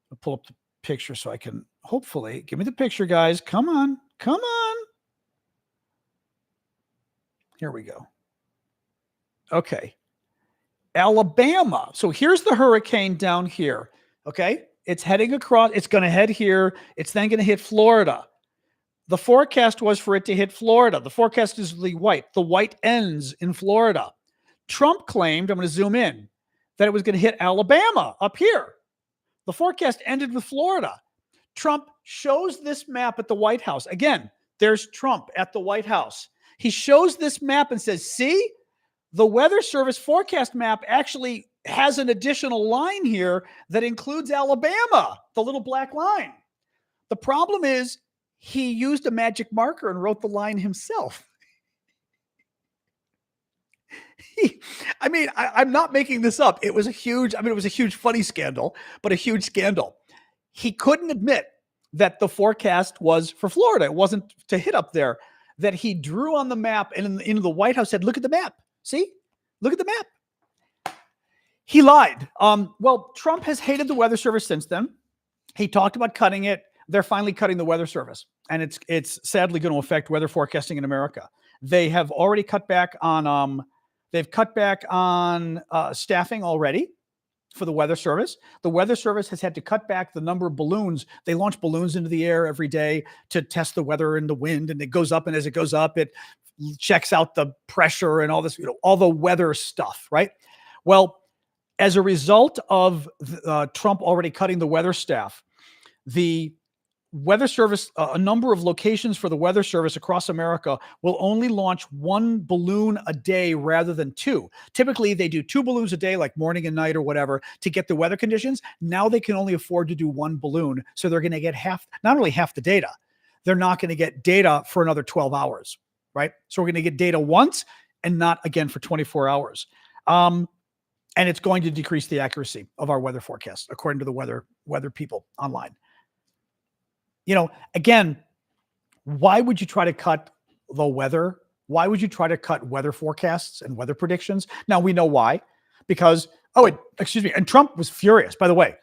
I'll pull up the picture so I can hopefully, give me the picture, guys. Come on. Here we go. Okay. Alabama. So here's the hurricane down here. Okay. It's heading across. It's going to head here. It's then going to hit Florida. The forecast was for it to hit Florida. The forecast is the white. The white ends in Florida. Trump claimed, I'm going to zoom in, that it was going to hit Alabama up here. The forecast ended with Florida. Trump shows this map at the White House. Again, there's Trump at the White House. He shows this map and says, see, the Weather Service forecast map actually has an additional line here that includes Alabama, the little black line. The problem is he used a magic marker and wrote the line himself. I'm not making this up. It was a huge funny scandal, but a huge scandal. He couldn't admit that the forecast was for Florida. It wasn't to hit up there, that he drew on the map and in the White House said, look at the map. See, look at the map. He lied. Well, Trump has hated the Weather Service since then. He talked about cutting it. They're finally cutting the Weather Service, and it's sadly going to affect weather forecasting in America. They have already cut back on staffing already for the Weather Service. The Weather Service has had to cut back the number of balloons. They launch balloons into the air every day to test the weather and the wind, and it goes up. And as it goes up, it checks out the pressure and all this, all the weather stuff, right? Well, as a result of Trump already cutting the weather staff, the weather service, a number of locations for the weather service across America will only launch one balloon a day rather than two. Typically, they do two balloons a day, like morning and night or whatever, to get the weather conditions. Now they can only afford to do one balloon. So they're going to get not only half the data, they're not going to get data for another 12 hours, right? So we're going to get data once and not again for 24 hours. And it's going to decrease the accuracy of our weather forecasts, according to the weather people online. Again, why would you try to cut the weather? Why would you try to cut weather forecasts and weather predictions? Now we know why, because, and Trump was furious, by the way,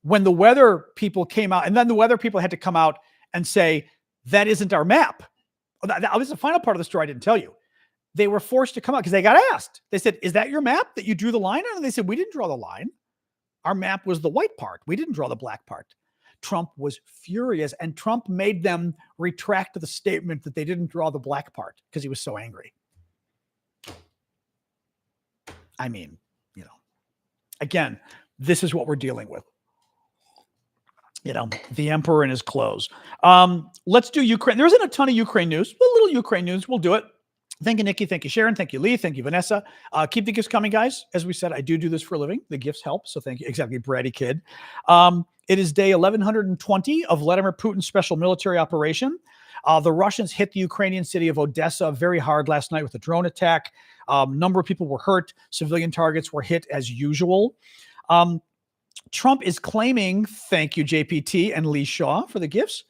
when the weather people came out, and then the weather people had to come out and say, that isn't our map. That was the final part of the story I didn't tell you. They were forced to come out because they got asked. They said, is that your map that you drew the line on? And they said, we didn't draw the line. Our map was the white part. We didn't draw the black part. Trump was furious, and Trump made them retract the statement that they didn't draw the black part because he was so angry. I mean, again, this is what we're dealing with. The emperor in his clothes. Let's do Ukraine. There isn't a ton of Ukraine news, but a little Ukraine news. We'll do it. Thank you, Nikki. Thank you, Sharon. Thank you, Lee. Thank you, Vanessa. Keep the gifts coming, guys. As we said, I do this for a living. The gifts help. So thank you. Exactly, bratty kid. It is day 1120 of Vladimir Putin's special military operation. The Russians hit the Ukrainian city of Odessa very hard last night with a drone attack. Number of people were hurt. Civilian targets were hit as usual. Trump is claiming, thank you, JPT and Lee Shaw for the gifts.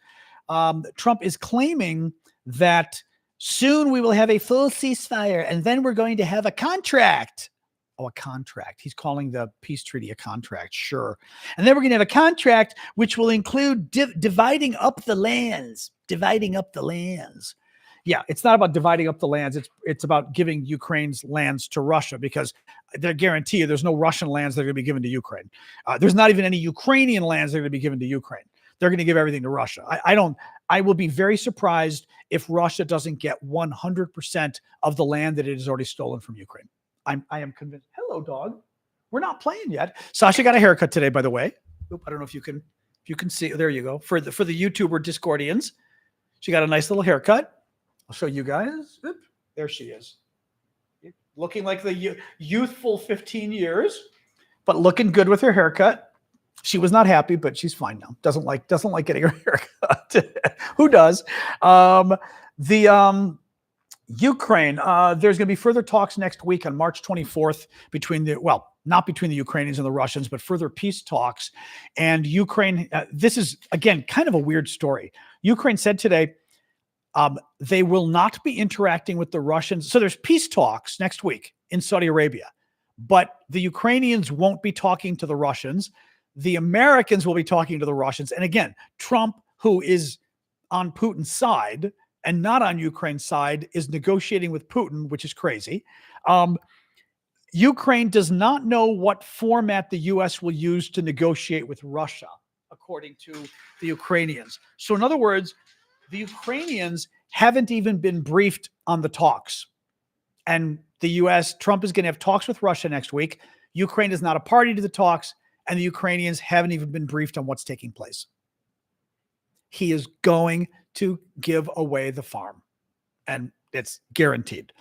Trump is claiming that soon we will have a full ceasefire, and then we're going to have a contract. Oh, a contract. He's calling the peace treaty a contract. Sure. And then we're going to have a contract which will include dividing up the lands. Dividing up the lands. Yeah, it's not about dividing up the lands. It's about giving Ukraine's lands to Russia, because they guarantee you there's no Russian lands that are going to be given to Ukraine. There's not even any Ukrainian lands that are going to be given to Ukraine. They're going to give everything to Russia. I will be very surprised if Russia doesn't get 100% of the land that it has already stolen from Ukraine. I am convinced. Hello, dog. We're not playing yet. Sasha got a haircut today, by the way. Oop, I don't know if you can see. There you go. For the YouTuber Discordians, she got a nice little haircut. I'll show you guys. Oop, there she is. Looking like the youthful 15 years, but looking good with her haircut. She was not happy, but she's fine now. Doesn't like getting her haircut. Who does? Ukraine. There's going to be further talks next week on March 24th not between the Ukrainians and the Russians, but further peace talks. And Ukraine, this is, again, kind of a weird story. Ukraine said today they will not be interacting with the Russians. So there's peace talks next week in Saudi Arabia, but the Ukrainians won't be talking to the Russians. The Americans will be talking to the Russians. And again, Trump, who is on Putin's side and not on Ukraine's side, is negotiating with Putin, which is crazy. Ukraine does not know what format the U.S. will use to negotiate with Russia, according to the Ukrainians. So in other words, the Ukrainians haven't even been briefed on the talks. And the U.S., Trump is going to have talks with Russia next week. Ukraine is not a party to the talks, and the Ukrainians haven't even been briefed on what's taking place. He is going to give away the farm, and it's guaranteed.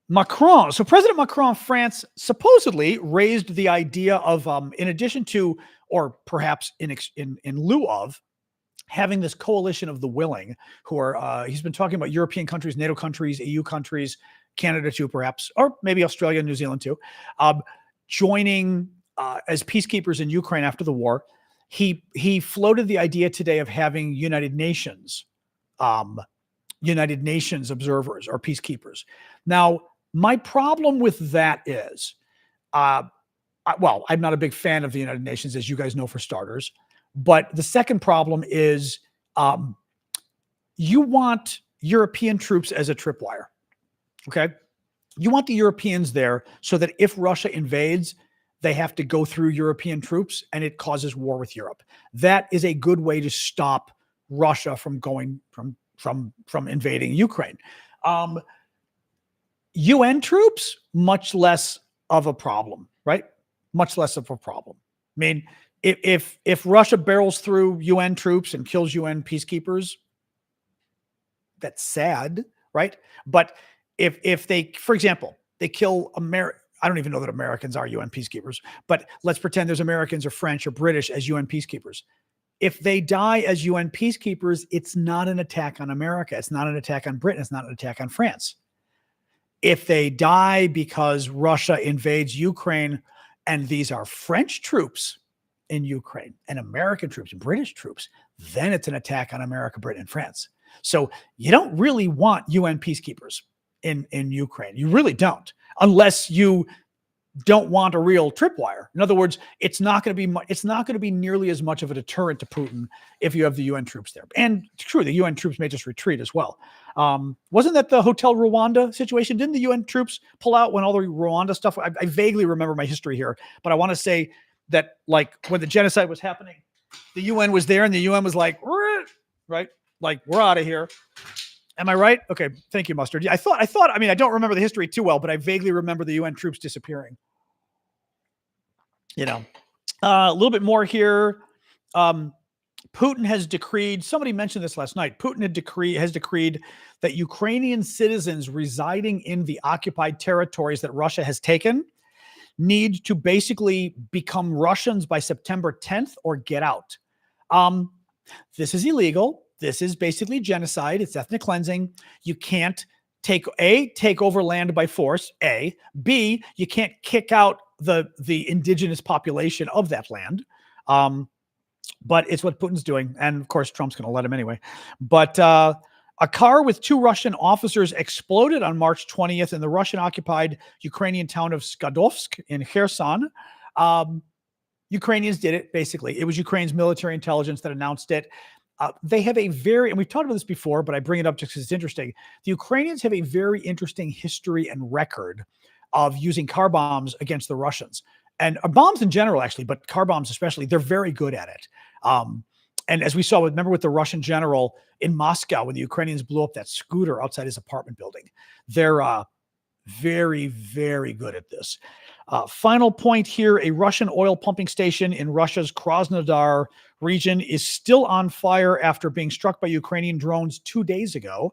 Macron, so President Macron of France supposedly raised the idea of, in addition to, or perhaps in lieu of, having this coalition of the willing, who are, he's been talking about European countries, NATO countries, EU countries, Canada too, perhaps, or maybe Australia and New Zealand too, joining as peacekeepers in Ukraine after the war. He floated the idea today of having United Nations observers or peacekeepers. Now, my problem with that is, I'm not a big fan of the United Nations, as you guys know, for starters. But the second problem is you want European troops as a tripwire, okay? You want the Europeans there so that if Russia invades, they have to go through European troops and it causes war with Europe. That is a good way to stop Russia from going from invading Ukraine. UN troops, much less of a problem, right? Much less of a problem. mean, if Russia barrels through UN troops and kills UN peacekeepers, that's sad, right? But if they, for example, they kill I don't even know that Americans are UN peacekeepers, but let's pretend there's Americans or French or British as UN peacekeepers. If they die as UN peacekeepers, it's not an attack on America. It's not an attack on Britain. It's not an attack on France. If they die because Russia invades Ukraine and these are French troops in Ukraine and American troops and British troops, then it's an attack on America, Britain, and France. So you don't really want UN peacekeepers in Ukraine. You really don't, unless you don't want a real tripwire. In other words, it's not going to be nearly as much of a deterrent to Putin if you have the UN troops there. And true, the UN troops may just retreat as well. Wasn't that the Hotel Rwanda situation? Didn't the UN troops pull out when all the Rwanda stuff? I vaguely remember my history here, but I want to say that, like, when the genocide was happening, the UN was there and the UN was like, right? Like, we're out of here. Am I right? Okay. Thank you, Mustard. Yeah, I thought, I mean, I don't remember the history too well, but I vaguely remember the UN troops disappearing. A little bit more here. Putin has decreed, somebody mentioned this last night. Putin has decreed that Ukrainian citizens residing in the occupied territories that Russia has taken need to basically become Russians by September 10th or get out. This is illegal. This is basically genocide. It's ethnic cleansing. You can't take over land by force, A. B, you can't kick out the indigenous population of that land. But it's what Putin's doing. And of course, Trump's going to let him anyway. But a car with 2 Russian officers exploded on March 20th in the Russian-occupied Ukrainian town of Skadovsk in Kherson. Ukrainians did it, basically. It was Ukraine's military intelligence that announced it. They have and we've talked about this before, but I bring it up just because it's interesting. The Ukrainians have a very interesting history and record of using car bombs against the Russians. And bombs in general, actually, but car bombs especially, they're very good at it. And as we saw, remember with the Russian general in Moscow, when the Ukrainians blew up that scooter outside his apartment building, they're very, very good at this. Final point here, a Russian oil pumping station in Russia's Krasnodar region is still on fire after being struck by Ukrainian drones 2 days ago.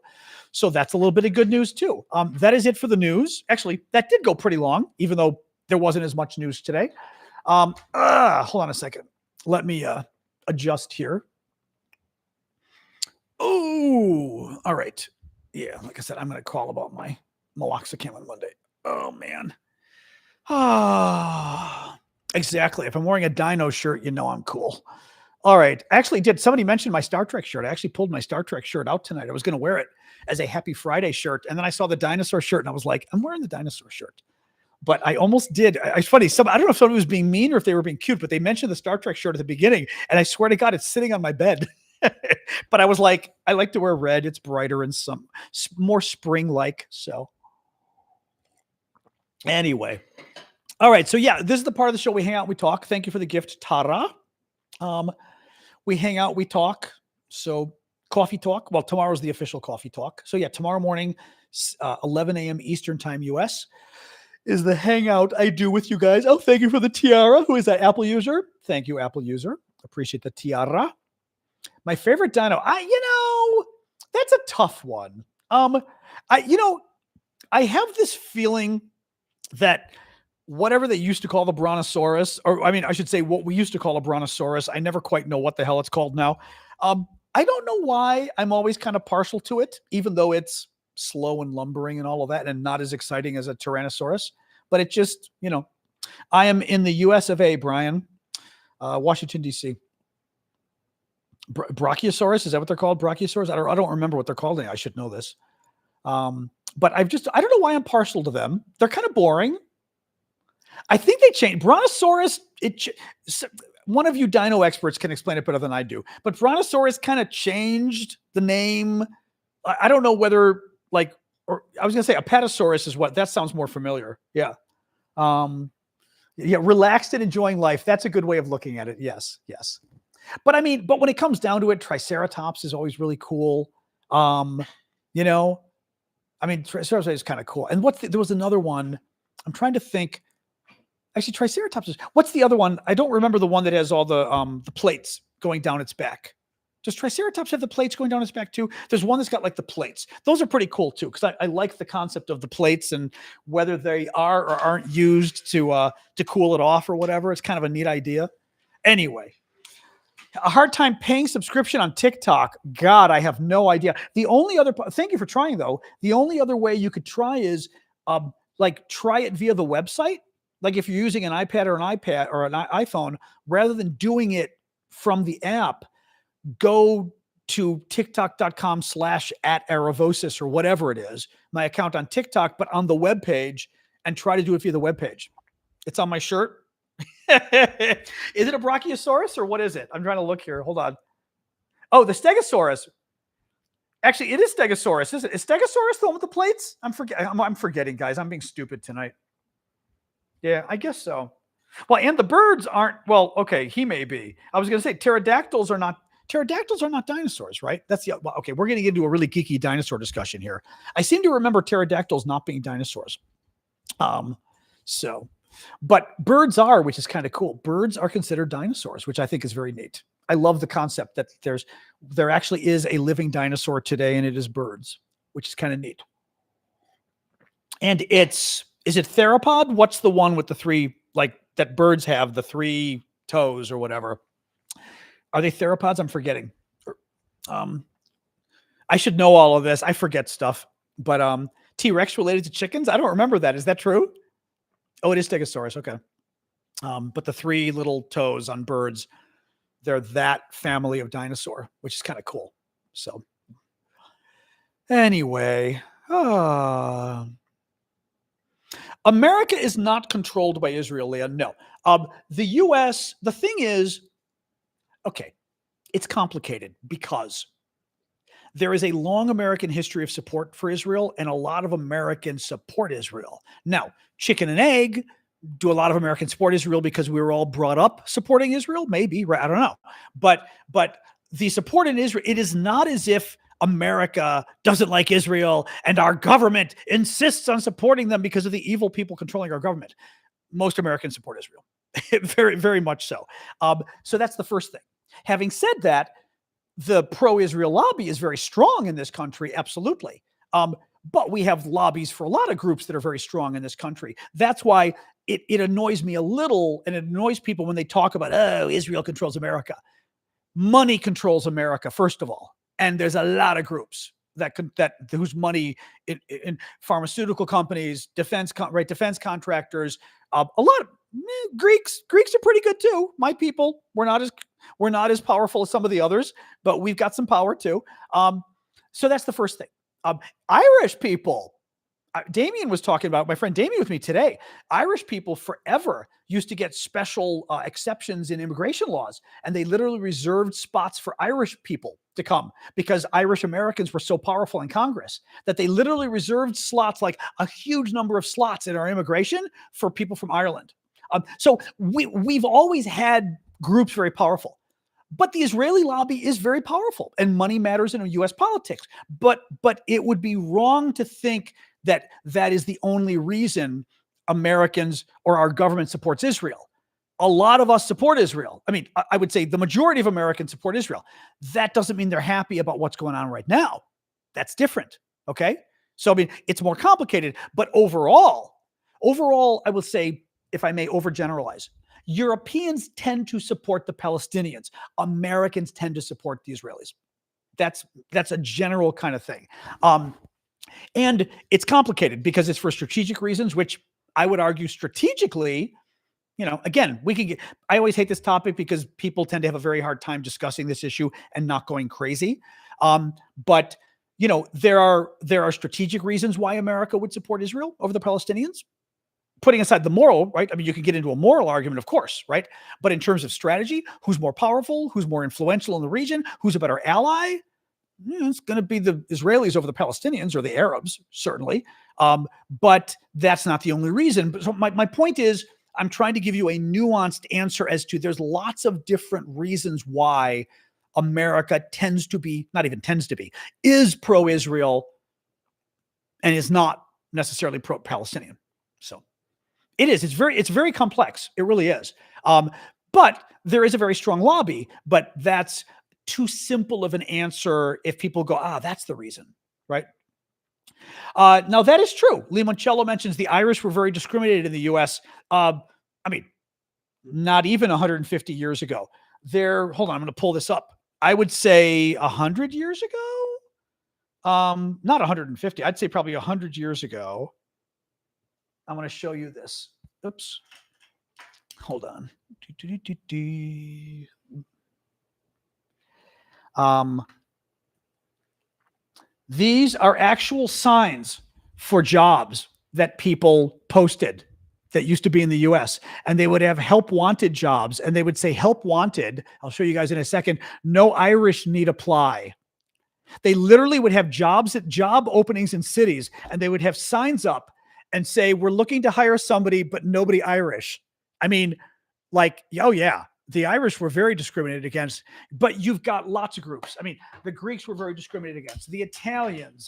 So that's a little bit of good news too. That is it for the news. Actually, that did go pretty long, even though there wasn't as much news today. Hold on a second. Let me adjust here. Oh, all right. Yeah, like I said, I'm going to call about my meloxicam on Monday. Oh, man. Exactly. If I'm wearing a dino shirt, you know I'm cool. All right. Actually, somebody mention my Star Trek shirt? I actually pulled my Star Trek shirt out tonight. I was going to wear it as a Happy Friday shirt. And then I saw the dinosaur shirt and I was like, I'm wearing the dinosaur shirt. But I almost did. It's funny. I don't know if somebody was being mean or if they were being cute, but they mentioned the Star Trek shirt at the beginning. And I swear to God, it's sitting on my bed. But I was like, I like to wear red. It's brighter and some more spring-like. So anyway. All right. So yeah, this is the part of the show we hang out, we talk. Thank you for the gift, Tara. We hang out, we talk. So coffee talk. Well, tomorrow's the official coffee talk. So yeah, tomorrow morning, 11 a.m. Eastern time, US, is the hangout I do with you guys. Oh, thank you for the tiara. Who is that? Apple user? Thank you, Apple user. Appreciate the tiara. My favorite dino. That's a tough one. I have this feeling that whatever they used to call the Brontosaurus, or I mean, I should say what we used to call a Brontosaurus. I never quite know what the hell it's called now. I don't know why I'm always kind of partial to it, even though it's slow and lumbering and all of that and not as exciting as a Tyrannosaurus. But it just, I am in the US of A, Brian, Washington, D.C. Brachiosaurus, is that what they're called? Brachiosaurus? I don't remember what they're called. I should know this. But I don't know why I'm partial to them. They're kind of boring. I think they changed. Brontosaurus, one of you dino experts can explain it better than I do. But Brontosaurus kind of changed the name. I don't know whether, or I was going to say Apatosaurus is what, that sounds more familiar. Yeah. Relaxed and enjoying life. That's a good way of looking at it. Yes. But when it comes down to it, Triceratops is always really cool. Triceratops is kind of cool. And there was another one. I'm trying to think. Actually, Triceratops is. What's the other one? I don't remember the one that has all the plates going down its back. Does Triceratops have the plates going down its back too? There's one that's got like the plates. Those are pretty cool too, because I like the concept of the plates and whether they are or aren't used to cool it off or whatever. It's kind of a neat idea. Anyway, a hard time paying subscription on TikTok. God, I have no idea. The only other, thank you for trying though. The only other way you could try is like try it via the website. Like if you're using an iPad or an iPhone, rather than doing it from the app, go to tiktok.com/@Aravosis or whatever it is, my account on TikTok, but on the web page, and try to do it via the web page. It's on my shirt. Is it a Brachiosaurus or what is it? I'm trying to look here. Hold on. Oh, the Stegosaurus. Actually, it is Stegosaurus, isn't it? Is Stegosaurus the one with the plates? I'm forgetting, guys. I'm being stupid tonight. Yeah, I guess so. Well, and the birds aren't. Well, okay, he may be. I was going to say pterodactyls are not dinosaurs, right? That's the okay. We're going to get into a really geeky dinosaur discussion here. I seem to remember pterodactyls not being dinosaurs. But birds are, which is kind of cool. Birds are considered dinosaurs, which I think is very neat. I love the concept that there actually is a living dinosaur today, and it is birds, which is kind of neat. And is it theropod? What's the one with the three, like that birds have the 3 toes or whatever? Are they theropods? I'm forgetting. I should know all of this. I forget stuff. But T-Rex related to chickens? I don't remember that. Is that true? Oh, it is Stegosaurus. Okay. But the 3 little toes on birds, they're that family of dinosaur, which is kind of cool. So anyway, America is not controlled by Israel, Leah. No. The U.S., the thing is, okay, it's complicated because there is a long American history of support for Israel, and a lot of Americans support Israel. Now, chicken and egg, do a lot of Americans support Israel because we were all brought up supporting Israel? Maybe, right? I don't know. But the support in Israel, it is not as if America doesn't like Israel and our government insists on supporting them because of the evil people controlling our government. Most Americans support Israel. Very, very much so. So that's the first thing. Having said that, the pro-Israel lobby is very strong in this country, absolutely. But we have lobbies for a lot of groups that are very strong in this country. That's why it annoys me a little, and it annoys people when they talk about, oh, Israel controls America. Money controls America, first of all. And there's a lot of groups whose money in pharmaceutical companies, defense contractors, a lot of Greeks are pretty good too. My people, we're not as powerful as some of the others, but we've got some power too. So that's the first thing. Irish people, Damien was talking about, my friend Damien with me today. Irish people forever used to get special exceptions in immigration laws, and they literally reserved spots for Irish people to come because Irish Americans were so powerful in Congress that they literally reserved slots, like a huge number of slots in our immigration for people from Ireland. So we've always had groups very powerful. But the Israeli lobby is very powerful, and money matters in U.S. politics. But it would be wrong to think that that is the only reason Americans or our government supports Israel. A lot of us support Israel. I mean, I would say the majority of Americans support Israel. That doesn't mean they're happy about what's going on right now. That's different. Okay. So, I mean, it's more complicated, but overall, I will say, if I may overgeneralize, Europeans tend to support the Palestinians. Americans tend to support the Israelis. That's a general kind of thing. And it's complicated because it's for strategic reasons, which I would argue strategically, again, I always hate this topic because people tend to have a very hard time discussing this issue and not going crazy. But there are strategic reasons why America would support Israel over the Palestinians. Putting aside the moral, right? I mean, you can get into a moral argument, of course, right? But in terms of strategy, who's more powerful, who's more influential in the region, who's a better ally? It's going to be the Israelis over the Palestinians, or the Arabs, certainly. But that's not the only reason. But so my point is, I'm trying to give you a nuanced answer as to there's lots of different reasons why America is pro-Israel and is not necessarily pro-Palestinian. So It is. It's very complex. It really is. But there is a very strong lobby, but that's too simple of an answer if people go, that's the reason, right? Now that is true. Limoncello mentions the Irish were very discriminated in the U.S. I mean, not even 150 years ago. Hold on, I'm going to pull this up. I would say 100 years ago. Not 150. I'd say probably 100 years ago. I'm going to show you this. Oops. Hold on. These are actual signs for jobs that people posted that used to be in the US, and they would have help wanted jobs, and they would say help wanted. I'll show you guys in a second. No Irish need apply. They literally would have job openings in cities, and they would have signs up and say, we're looking to hire somebody, but nobody Irish. I mean, like, oh yeah, the Irish were very discriminated against, but you've got lots of groups. I mean, the Greeks were very discriminated against, the Italians,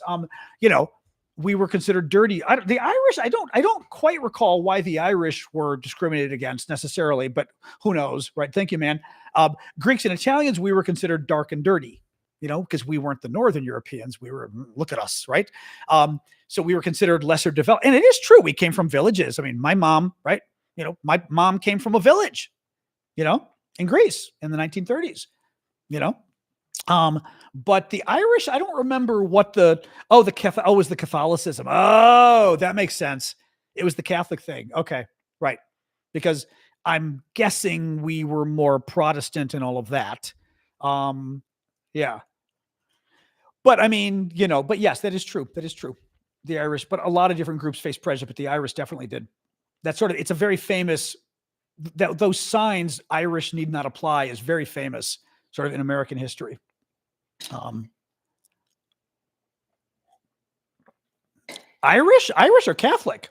we were considered dirty. The Irish, I don't quite recall why the Irish were discriminated against necessarily, but who knows, right? Thank you, man. Greeks and Italians, we were considered dark and dirty, because we weren't the Northern Europeans. We were, look at us, right? So we were considered lesser developed. And it is true. We came from villages. I mean, my mom, right? My mom came from a village, in Greece in the 1930s, but the Irish, I don't remember what it was the Catholicism. Oh, that makes sense. It was the Catholic thing. Okay. Right. Because I'm guessing we were more Protestant and all of that. Yeah. But I mean, but yes, that is true. That is true. The Irish, but a lot of different groups face pressure, but the Irish definitely did. It's a very famous, those signs, Irish need not apply, is very famous sort of in American history. Irish are Catholic.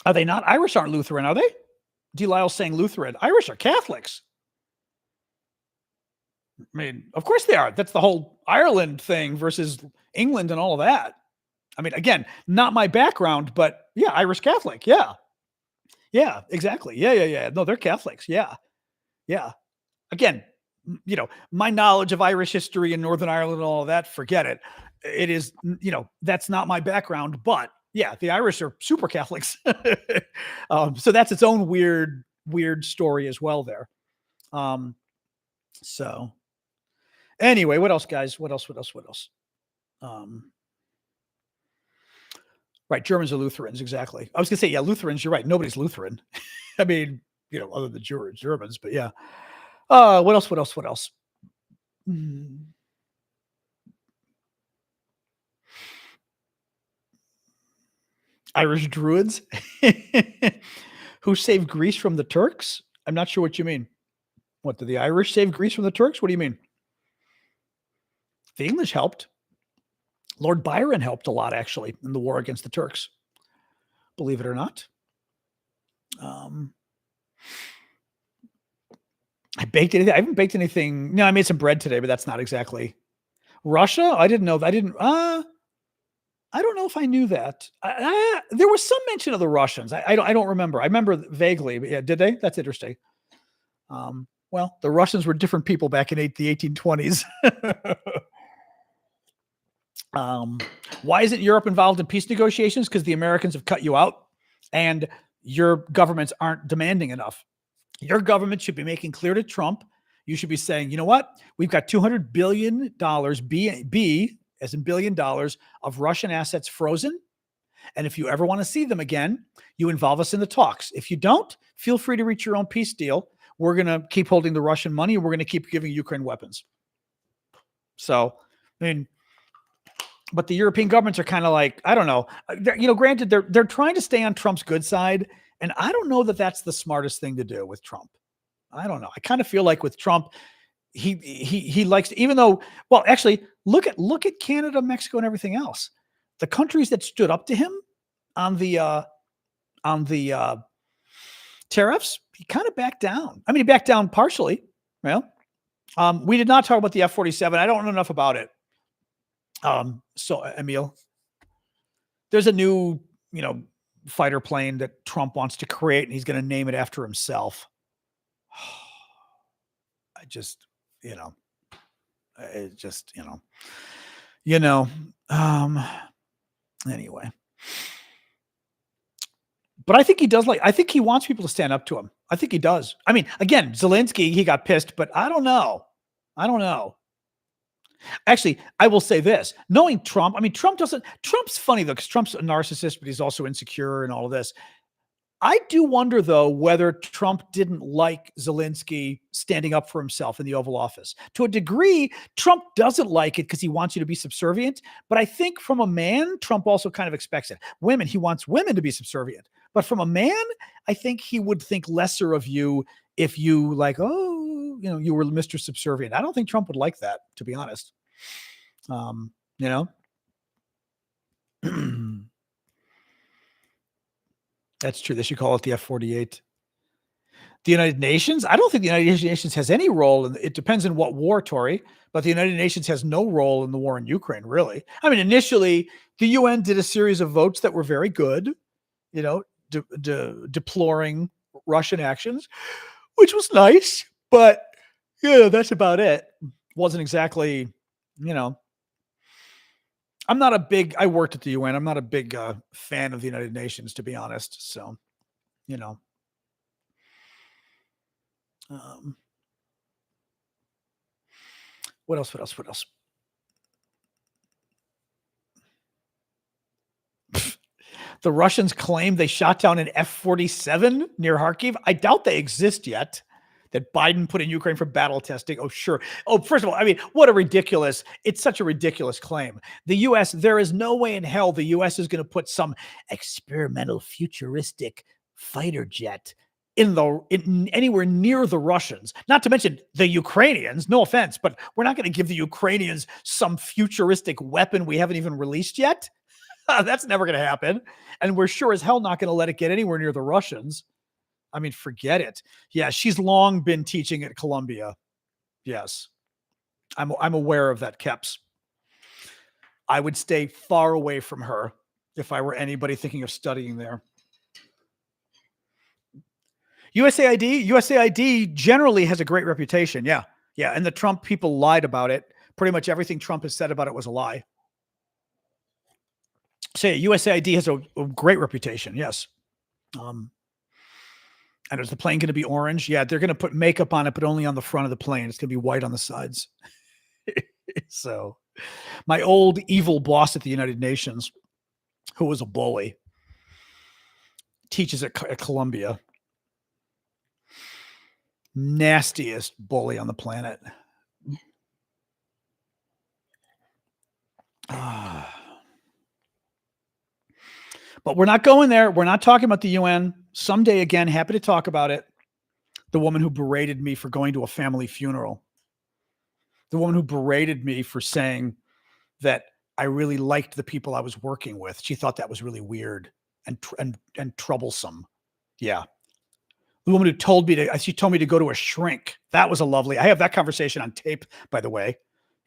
Are they not? Irish aren't Lutheran, are they? D. Lyle's saying Lutheran. Irish are Catholics. I mean, of course they are. That's the whole Ireland thing versus England and all of that. I mean, again, not my background, but yeah, Irish Catholic. Yeah. Yeah, exactly. Yeah. No, they're Catholics. Yeah. Again, my knowledge of Irish history in Northern Ireland and all of that, forget it. It is, that's not my background, but yeah, the Irish are super Catholics. So that's its own weird story as well there. So anyway, what else, guys? What else? Right. Germans are Lutherans. Exactly. I was gonna say, yeah, Lutherans. You're right. Nobody's Lutheran. I mean, other than Germans, but yeah. What else? Irish Druids who saved Greece from the Turks? I'm not sure what you mean. What, did the Irish save Greece from the Turks? What do you mean? The English helped. Lord Byron helped a lot, actually, in the war against the Turks. Believe it or not. I baked anything. I haven't baked anything. No, I made some bread today, but that's not exactly Russia. I didn't know. I don't know if I knew that. There was some mention of the Russians. I don't remember. I remember vaguely, but yeah, did they? That's interesting. Well, the Russians were different people back in the 1820s. Why isn't Europe involved in peace negotiations? Because the Americans have cut you out and your governments aren't demanding enough. Your government should be making clear to Trump. You should be saying, you know what? We've got $200 billion, B as in $1 billion of Russian assets frozen. And if you ever want to see them again, you involve us in the talks. If you don't, feel free to reach your own peace deal. We're going to keep holding the Russian money and we're going to keep giving Ukraine weapons. So, I mean, but the European governments are kind of like, I don't know, granted, they're trying to stay on Trump's good side. And I don't know that that's the smartest thing to do with Trump. I don't know. I kind of feel like with Trump, he likes to, even though, well, actually look at Canada, Mexico, and everything else. The countries that stood up to him on the tariffs, he kind of backed down. I mean, he backed down partially. Well, we did not talk about the F-47. I don't know enough about it. So Emil, there's a new, fighter plane that Trump wants to create, and he's going to name it after himself. I just, it just, anyway. But I think he does I think he wants people to stand up to him. I think he does. I mean, again, Zelensky, he got pissed, but I don't know. Actually, I will say this, knowing Trump, I mean, Trump's funny though, because Trump's a narcissist, but he's also insecure and all of this. I do wonder, though, whether Trump didn't like Zelensky standing up for himself in the Oval Office. To a degree, Trump doesn't like it because he wants you to be subservient. But I think from a man, Trump also kind of expects it. Women, he wants women to be subservient. But from a man, I think he would think lesser of you if you you were Mr. Subservient. I don't think Trump would like that, to be honest. That's true. They should call it the F-48. The United Nations? I don't think the United Nations has any role in it. Depends on what war, Tory, but the United Nations has no role in the war in Ukraine, really. I mean, initially, the UN did a series of votes that were very good, deploring Russian actions, which was nice, but that's about it. Wasn't exactly, I worked at the UN. I'm not a big fan of the United Nations, to be honest. So, what else? The Russians claim they shot down an F-47 near Kharkiv. I doubt they exist yet. That Biden put in Ukraine for battle testing. Oh, sure. Oh, first of all, I mean, it's such a ridiculous claim. The U.S., there is no way in hell the U.S. is going to put some experimental futuristic fighter jet in anywhere near the Russians, not to mention the Ukrainians, no offense, but we're not going to give the Ukrainians some futuristic weapon we haven't even released yet. That's never going to happen. And we're sure as hell not going to let it get anywhere near the Russians. I mean, forget it. Yeah, she's long been teaching at Columbia. Yes. I'm aware of that, Keps. I would stay far away from her if I were anybody thinking of studying there. USAID generally has a great reputation. Yeah. Yeah. And the Trump people lied about it. Pretty much everything Trump has said about it was a lie. USAID has a great reputation. Yes. And is the plane going to be orange? Yeah, they're going to put makeup on it, but only on the front of the plane. It's going to be white on the sides. So my old evil boss at the United Nations, who was a bully, teaches at Columbia. Nastiest bully on the planet. But we're not going there. We're not talking about the UN. Someday again, happy to talk about it. The woman who berated me for going to a family funeral. The woman who berated me for saying that I really liked the people I was working with. She thought that was really weird and troublesome. Yeah. The woman who told me to go to a shrink. That was I have that conversation on tape, by the way,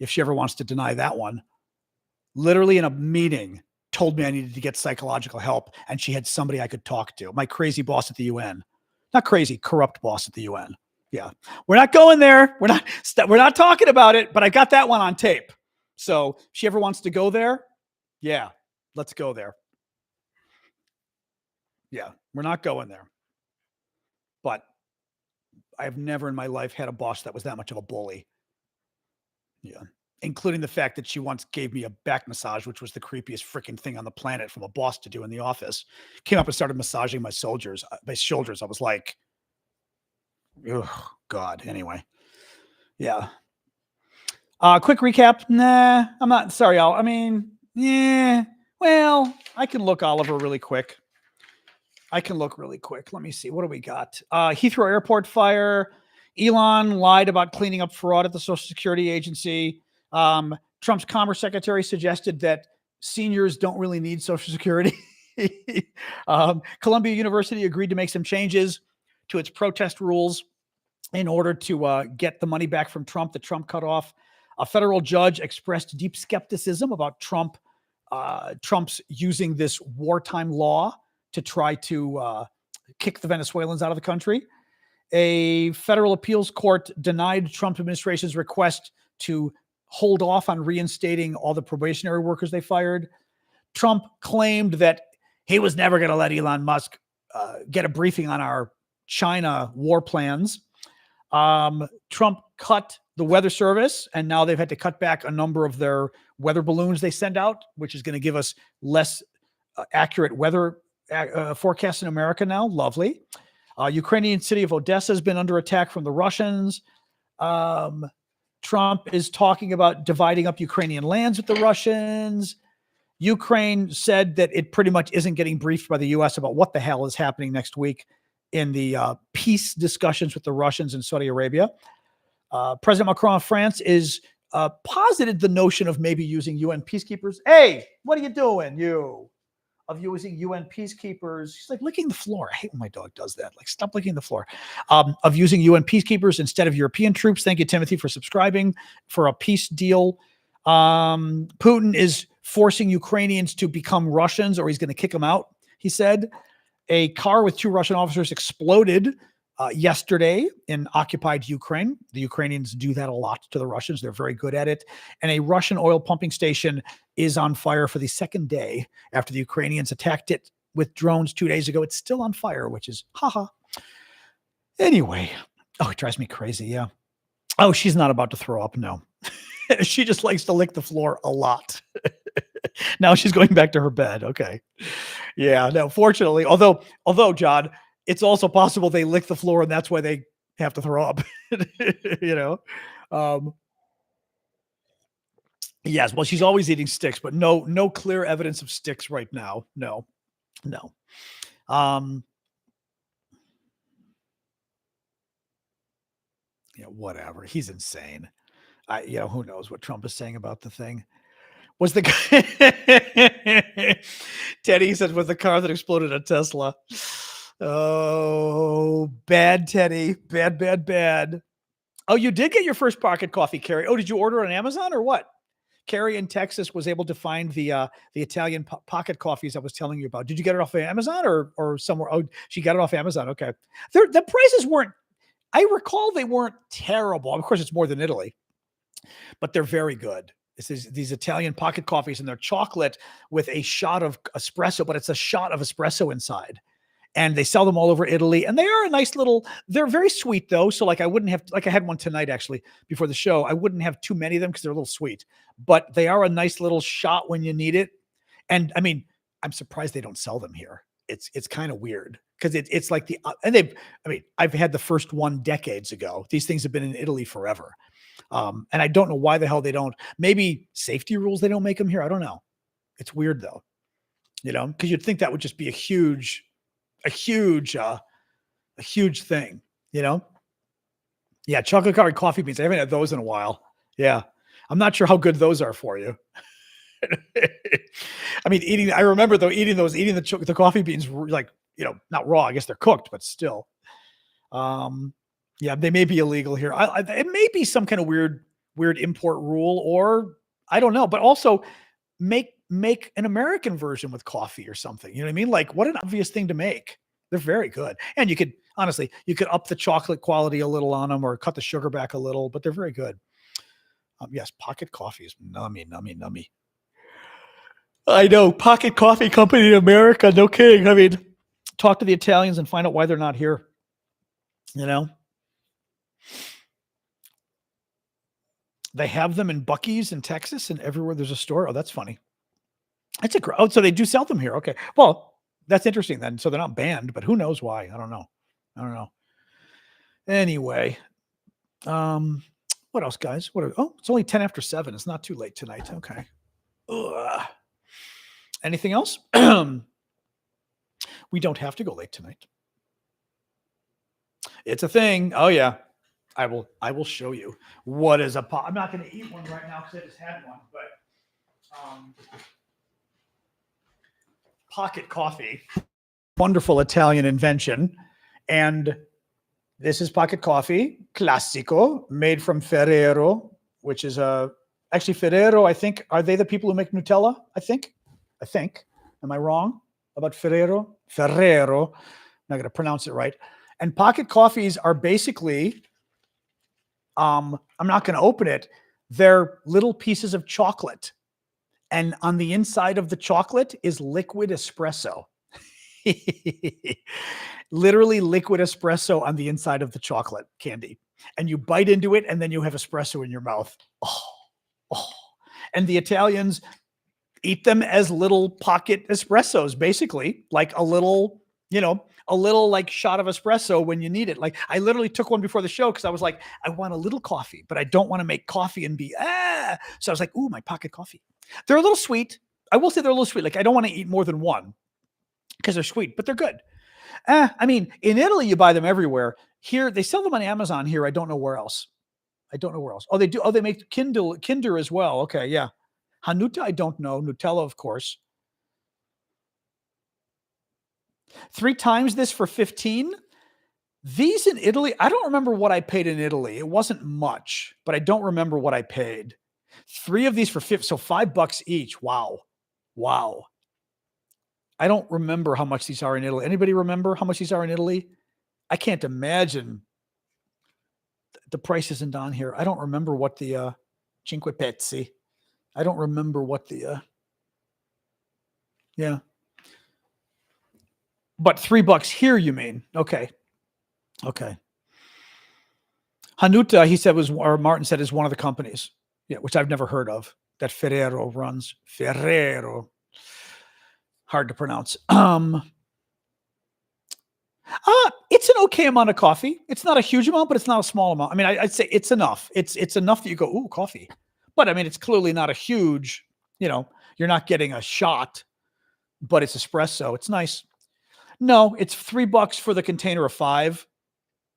if she ever wants to deny that one. Literally in a meeting, told me I needed to get psychological help, and she had somebody I could talk to. My crazy boss at the UN. Not crazy, corrupt boss at the UN. Yeah. We're not going there. We're not talking about it, but I got that one on tape. So if she ever wants to go there, yeah, let's go there. Yeah, we're not going there. But I've never in my life had a boss that was that much of a bully. Yeah. Including the fact that she once gave me a back massage, which was the creepiest freaking thing on the planet from a boss to do in the office. Came up and started massaging my shoulders. I was like, oh, God. Anyway. Yeah. Quick recap. Nah, I'm not. Sorry, y'all. I mean, yeah. Well, I can look Oliver really quick. Let me see. What do we got? Heathrow Airport fire. Elon lied about cleaning up fraud at the Social Security Agency. Trump's Commerce Secretary suggested that seniors don't really need Social Security. Columbia University agreed to make some changes to its protest rules in order to get the money back from Trump that Trump cut off. A federal judge expressed deep skepticism about Trump's using this wartime law to try to kick the Venezuelans out of the country. A federal appeals court denied Trump administration's request to hold off on reinstating all the probationary workers they fired. Trump claimed that he was never going to let Elon Musk get a briefing on our China war plans. Trump cut the weather service, and now they've had to cut back a number of their weather balloons they send out, which is going to give us less accurate weather forecasts in America now. Lovely. Ukrainian city of Odessa has been under attack from the Russians. Trump is talking about dividing up Ukrainian lands with the Russians. Ukraine said that it pretty much isn't getting briefed by the U.S. about what the hell is happening next week in the peace discussions with the Russians in Saudi Arabia. President Macron of France is posited the notion of maybe using UN peacekeepers. Hey, what are you doing, you? Of using UN peacekeepers. She's like licking the floor. I hate when my dog does that. Like, stop licking the floor. Of using UN peacekeepers instead of European troops. Thank you, Timothy, for subscribing for a peace deal. Putin is forcing Ukrainians to become Russians, or he's going to kick them out, he said. A car with 2 Russian officers exploded yesterday in occupied Ukraine. The Ukrainians do that a lot to the Russians. They're very good at it. And a Russian oil pumping station is on fire for the second day after the Ukrainians attacked it with drones 2 days ago. It's still on fire, which is haha. Anyway, it drives me crazy. Yeah. Oh, she's not about to throw up. No, she just likes to lick the floor a lot. Now she's going back to her bed. Okay. Yeah. No, fortunately, although John, it's also possible they lick the floor and that's why they have to throw up, Yes. Well, she's always eating sticks, but no clear evidence of sticks right now. No. Yeah, whatever. He's insane. Who knows what Trump is saying about the thing. Was the Teddy says, was the car that exploded a Tesla. Oh, bad, Teddy. Bad. Oh, you did get your first pocket coffee, Carrie. Oh, did you order it on Amazon or what? Carrie in Texas was able to find the Italian pocket coffees I was telling you about. Did you get it off of Amazon or somewhere? Oh, she got it off Amazon. Okay. The prices weren't, I recall they weren't terrible. Of course, it's more than Italy, but they're very good. These Italian pocket coffees, and they're chocolate with a shot of espresso, but it's a shot of espresso inside. And they sell them all over Italy. And they are a nice little, they're very sweet though. So like I had one tonight actually before the show. I wouldn't have too many of them because they're a little sweet, but they are a nice little shot when you need it. And I mean, I'm surprised they don't sell them here. It's kind of weird because it's like I've had the first one decades ago. These things have been in Italy forever. And I don't know why the hell they don't. Maybe safety rules, they don't make them here. I don't know. It's weird though, because you'd think that would just be a huge thing, Yeah, chocolate covered coffee beans. I haven't had those in a while. Yeah, I'm not sure how good those are for you. I mean, I remember though eating the coffee beans like not raw. I guess they're cooked, but still. Yeah, they may be illegal here. It may be some kind of weird import rule, or I don't know. But also, make an American version with coffee or something. You know what I mean? Like, what an obvious thing to make. They're very good, and you could up the chocolate quality a little on them, or cut the sugar back a little. But they're very good. Yes, pocket coffee is nummy. I know, pocket coffee company in America. No kidding. I mean, talk to the Italians and find out why they're not here. They have them in Buc-ee's in Texas and everywhere there's a store. Oh, that's funny. So they do sell them here. Okay. Well, that's interesting then. So they're not banned, but who knows why? I don't know. Anyway, what else, guys? It's only 10 after 7. It's not too late tonight. Okay. Ugh. Anything else? We don't have to go late tonight. It's a thing. Oh yeah. I will show you what is I'm not going to eat one right now because I just had one, but pocket coffee, wonderful Italian invention. And this is pocket coffee, classico, made from Ferrero, which is actually Ferrero. I think, are they the people who make Nutella? I think. Am I wrong about Ferrero? Ferrero. I'm not going to pronounce it right. And pocket coffees are basically, I'm not going to open it. They're little pieces of chocolate. And on the inside of the chocolate is liquid espresso. Literally liquid espresso on the inside of the chocolate candy. And you bite into it and then you have espresso in your mouth. Oh. And the Italians eat them as little pocket espressos, basically, like a little like shot of espresso when you need it. Like I literally took one before the show because I was like, I want a little coffee, but I don't want to make coffee and be So I was like, ooh, my pocket coffee. They're a little sweet. I will say they're a little sweet. Like I don't want to eat more than one because they're sweet, but they're good. I mean, in Italy, you buy them everywhere. Here, they sell them on Amazon here. I don't know where else. Oh, they do. Oh, they make Kinder as well. Okay, yeah. Hanuta, I don't know. Nutella, of course. 3 times this for 15. These in Italy, I don't remember what I paid in Italy. It wasn't much, but I don't remember what I paid. 3 of these for 50, so $5 each. Wow. I don't remember how much these are in Italy. Anybody remember how much these are in Italy? I can't imagine. The price isn't on here. I don't remember what the Cinque Pezzi. I don't remember what the yeah. But $3 here, you mean? Okay. Hanuta, he said Martin said is one of the companies. Yeah, which I've never heard of. That Ferrero runs. Ferrero. Hard to pronounce. It's an okay amount of coffee. It's not a huge amount, but it's not a small amount. I mean, I'd say it's enough. It's enough that you go, ooh, coffee. But I mean, it's clearly not a huge, you're not getting a shot, but it's espresso. It's nice. No, it's $3 for the container of 5.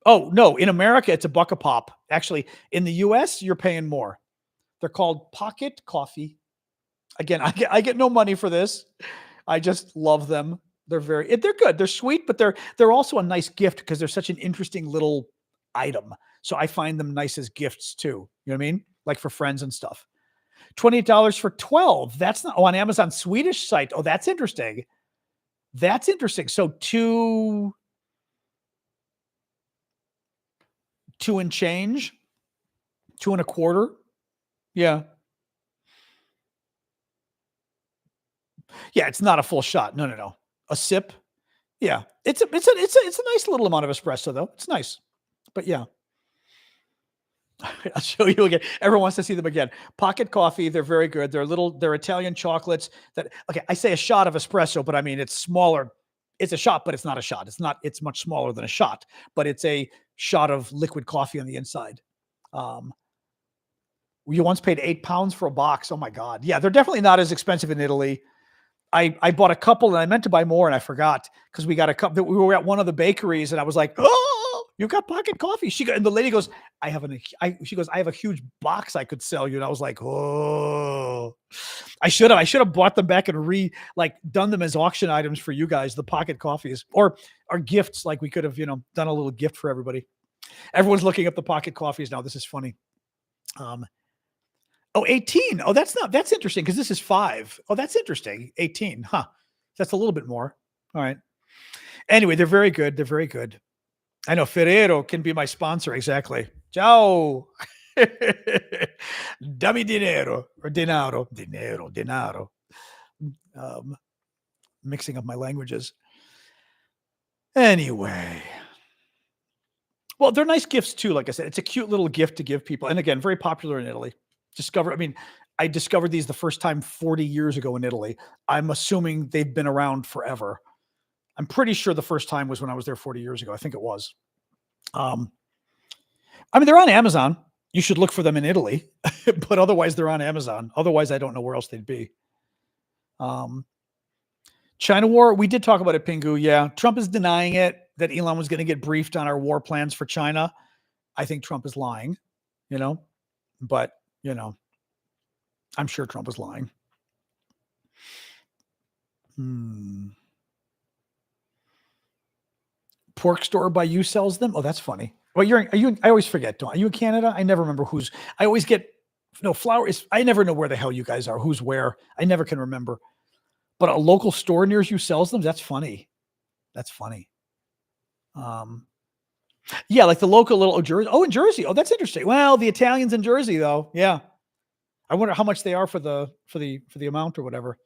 Oh, no, in America, it's $1 a pop. Actually, in the US, you're paying more. They're called pocket coffee. Again, I get no money for this. I just love them. They're good. They're sweet, but they're also a nice gift because they're such an interesting little item. So I find them nice as gifts too. You know what I mean? Like for friends and stuff. $28 for 12. That's not on Amazon Swedish site. Oh, that's interesting. So 2 and change, 2 and a quarter. Yeah. Yeah, it's not a full shot. No. A sip. Yeah. It's a nice little amount of espresso though. It's nice. But yeah. I'll show you again. Everyone wants to see them again. Pocket coffee, they're very good. They're Italian chocolates I say a shot of espresso, but I mean it's smaller. It's a shot, but it's not a shot. It's much smaller than a shot, but it's a shot of liquid coffee on the inside. You once paid £8 for a box. Oh my God. Yeah, they're definitely not as expensive in Italy. I bought a couple and I meant to buy more and I forgot because we got a couple. We were at one of the bakeries and I was like, oh, you got pocket coffee. And the lady goes, I have a huge box I could sell you. And I was like, oh, I should have bought them back and done them as auction items for you guys, the pocket coffees or gifts. Like we could have, done a little gift for everybody. Everyone's looking up the pocket coffees now. This is funny. 18. Oh, that's interesting because this is 5. Oh, that's interesting. 18. Huh. That's a little bit more. All right. Anyway, they're very good. I know Ferrero can be my sponsor. Exactly. Ciao. Dammi dinero or denaro. Mixing up my languages. Anyway. Well, they're nice gifts too. Like I said, it's a cute little gift to give people. And again, very popular in Italy. I discovered these the first time 40 years ago in Italy. I'm assuming they've been around forever. I'm pretty sure the first time was when I was there 40 years ago. I think it was. They're on Amazon. You should look for them in Italy, but otherwise they're on Amazon. Otherwise, I don't know where else they'd be. China war. We did talk about it, Pingu. Yeah. Trump is denying it, that Elon was going to get briefed on our war plans for China. I think Trump is lying, but I'm sure Trump is lying. Pork store by you sells them. Oh, that's funny. Well, I always forget. Are you in Canada? I never remember I always get flowers. I never know where the hell you guys are. Who's where? I never can remember. But a local store near you sells them. That's funny. That's funny. Yeah, like the local little Jersey. Oh, in Jersey. Oh, that's interesting. Well, the Italians in Jersey, though. Yeah, I wonder how much they are for the amount or whatever.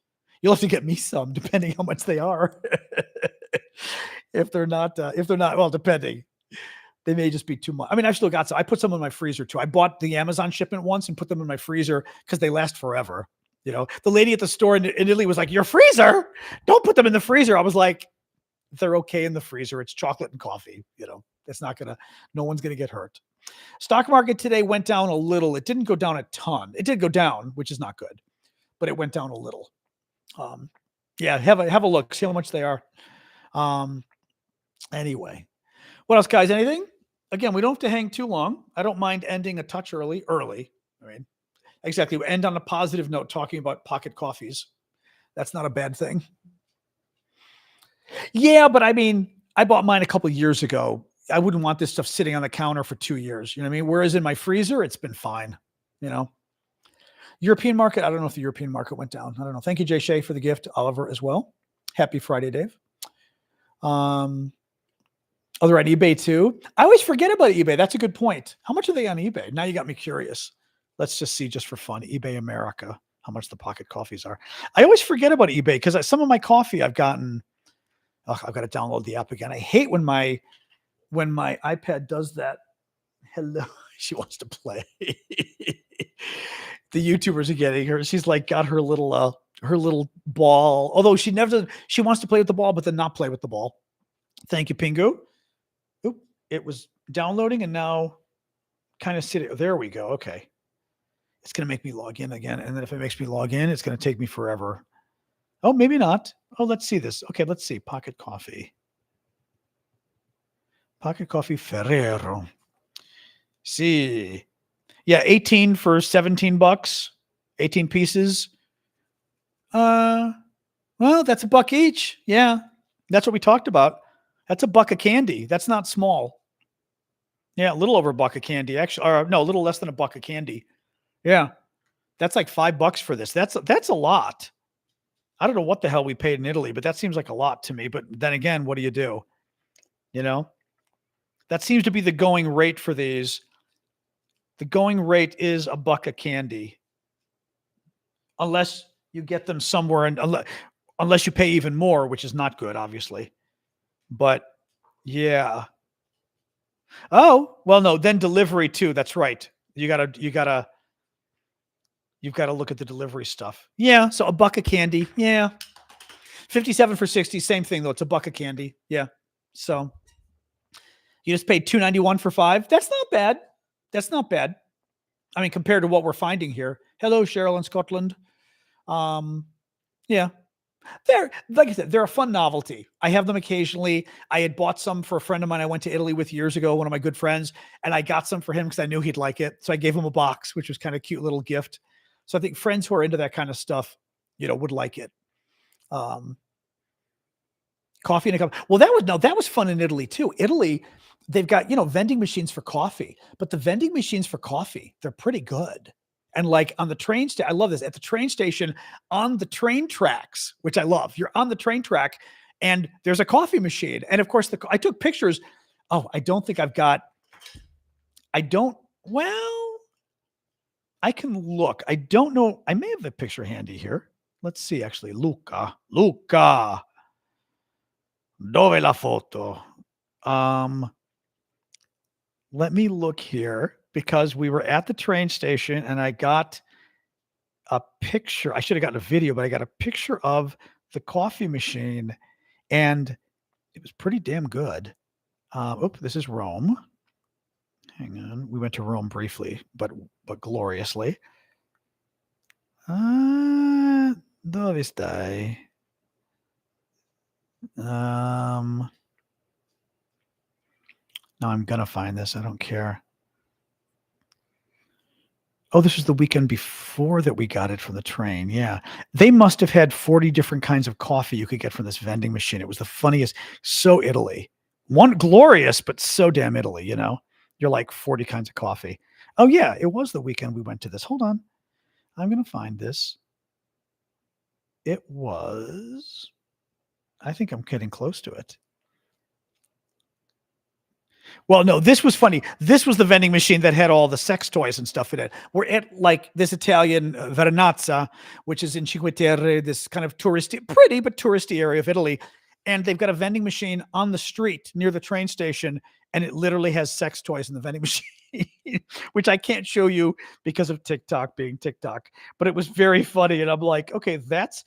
You'll have to get me some, depending how much they are. If they're not, well, depending, they may just be too much. I mean, I've still got some. I put some in my freezer too. I bought the Amazon shipment once and put them in my freezer because they last forever. The lady at the store in Italy was like, "Your freezer? Don't put them in the freezer." I was like, "They're okay in the freezer. It's chocolate and coffee. It's not no one's gonna get hurt." Stock market today went down a little. It didn't go down a ton. It did go down, which is not good, but it went down a little. Yeah, have a look. See how much they are. Anyway, what else, guys? Anything? Again, we don't have to hang too long. I don't mind ending a touch early. I mean, exactly. We end on a positive note, talking about pocket coffees. That's not a bad thing. Yeah, but I mean, I bought mine a couple of years ago. I wouldn't want this stuff sitting on the counter for 2 years. You know what I mean? Whereas in my freezer, it's been fine. European market. I don't know if the European market went down. I don't know. Thank you, Jay Shea, for the gift. Oliver as well. Happy Friday, Dave. Oh, they're on eBay too. I always forget about eBay. That's a good point. How much are they on eBay? Now you got me curious. Let's just see, just for fun, eBay America, how much the pocket coffees are. I always forget about eBay because some of my coffee I've gotten. Oh, I've got to download the app again. I hate when my iPad does that. Hello, she wants to play. The YouTubers are getting her. She's like got her little ball. Although she never does. She wants to play with the ball, but then not play with the ball. Thank you, Pingu. Oop, it was downloading and now kind of sitting. There we go. Okay. It's going to make me log in again. And then if it makes me log in, it's going to take me forever. Oh, maybe not. Oh, let's see this. Okay, let's see. Pocket coffee. Pocket coffee Ferrero. See. Yeah, 18 for $17. 18 pieces. Well, that's $1 each. Yeah. That's what we talked about. That's $1 of candy. That's not small. Yeah, a little over $1 of candy, actually. Or no, a little less than $1 of candy. Yeah. That's like $5 for this. That's a lot. I don't know what the hell we paid in Italy, but that seems like a lot to me. But then again, what do you do? That seems to be the going rate for these. The going rate is $1 of candy. Unless you get them somewhere and unless you pay even more, which is not good, obviously. But yeah. Oh, well, no, then delivery too. That's right. You've got to look at the delivery stuff. Yeah. So $1 of candy. Yeah. 57 for 60. Same thing though. It's $1 of candy. Yeah. So you just paid $2.91 for 5. That's not bad. That's not bad. I mean, compared to what we're finding here. Hello, Cheryl in Scotland. Yeah. They're, like I said, they're a fun novelty. I have them occasionally. I had bought some for a friend of mine I went to Italy with years ago, one of my good friends, and I got some for him because I knew he'd like it. So I gave him a box, which was kind of a cute little gift. So I think friends who are into that kind of stuff, would like it. Coffee in a cup. Well, that was fun in Italy too. Italy, they've got, vending machines for coffee, but the vending machines for coffee, they're pretty good. And like on the train station, I love this, at the train station, on the train tracks, which I love. You're on the train track and there's a coffee machine. And of course, I took pictures. Oh, I don't think I've got, I can look. I don't know. I may have the picture handy here. Let's see, actually. Luca. Dove la foto? Let me look here because we were at the train station and I got a picture. I should have gotten a video, but I got a picture of the coffee machine and it was pretty damn good. This is Rome. Hang on. We went to Rome briefly, but gloriously. Dove stai? No, I'm going to find this. I don't care. Oh, this was the weekend before that we got it from the train. Yeah. They must have had 40 different kinds of coffee you could get from this vending machine. It was the funniest. So Italy. One glorious, but so damn Italy, You're like 40 kinds of coffee. Oh, yeah. It was the weekend we went to this. Hold on. I'm going to find this. It was, I think I'm getting close to it. Well, no, this was funny. This was the vending machine that had all the sex toys and stuff in it. We're at like this Italian Vernazza, which is in Cinque Terre, this kind of touristy, pretty but touristy area of Italy. And they've got a vending machine on the street near the train station, and it literally has sex toys in the vending machine, which I can't show you because of TikTok being TikTok. But it was very funny, and I'm like, okay, that's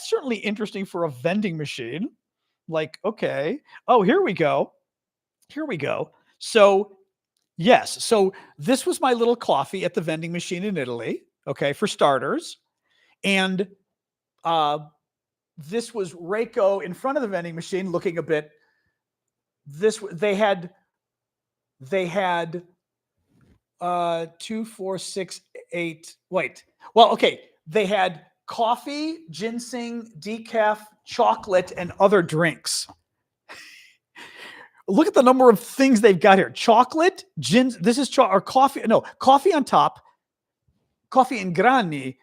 certainly interesting for a vending machine. Like, okay, oh, here we go. Here we go. So, yes. So, this was my little coffee at the vending machine in Italy, okay, for starters. And uh, this was Reiko in front of the vending machine looking a bit. They had 2, 4, 6, 8. Wait. Well, okay. They had coffee, ginseng, decaf, chocolate, and other drinks. Look at the number of things they've got here. Chocolate, this is or coffee. No, coffee on top. Coffee in grani.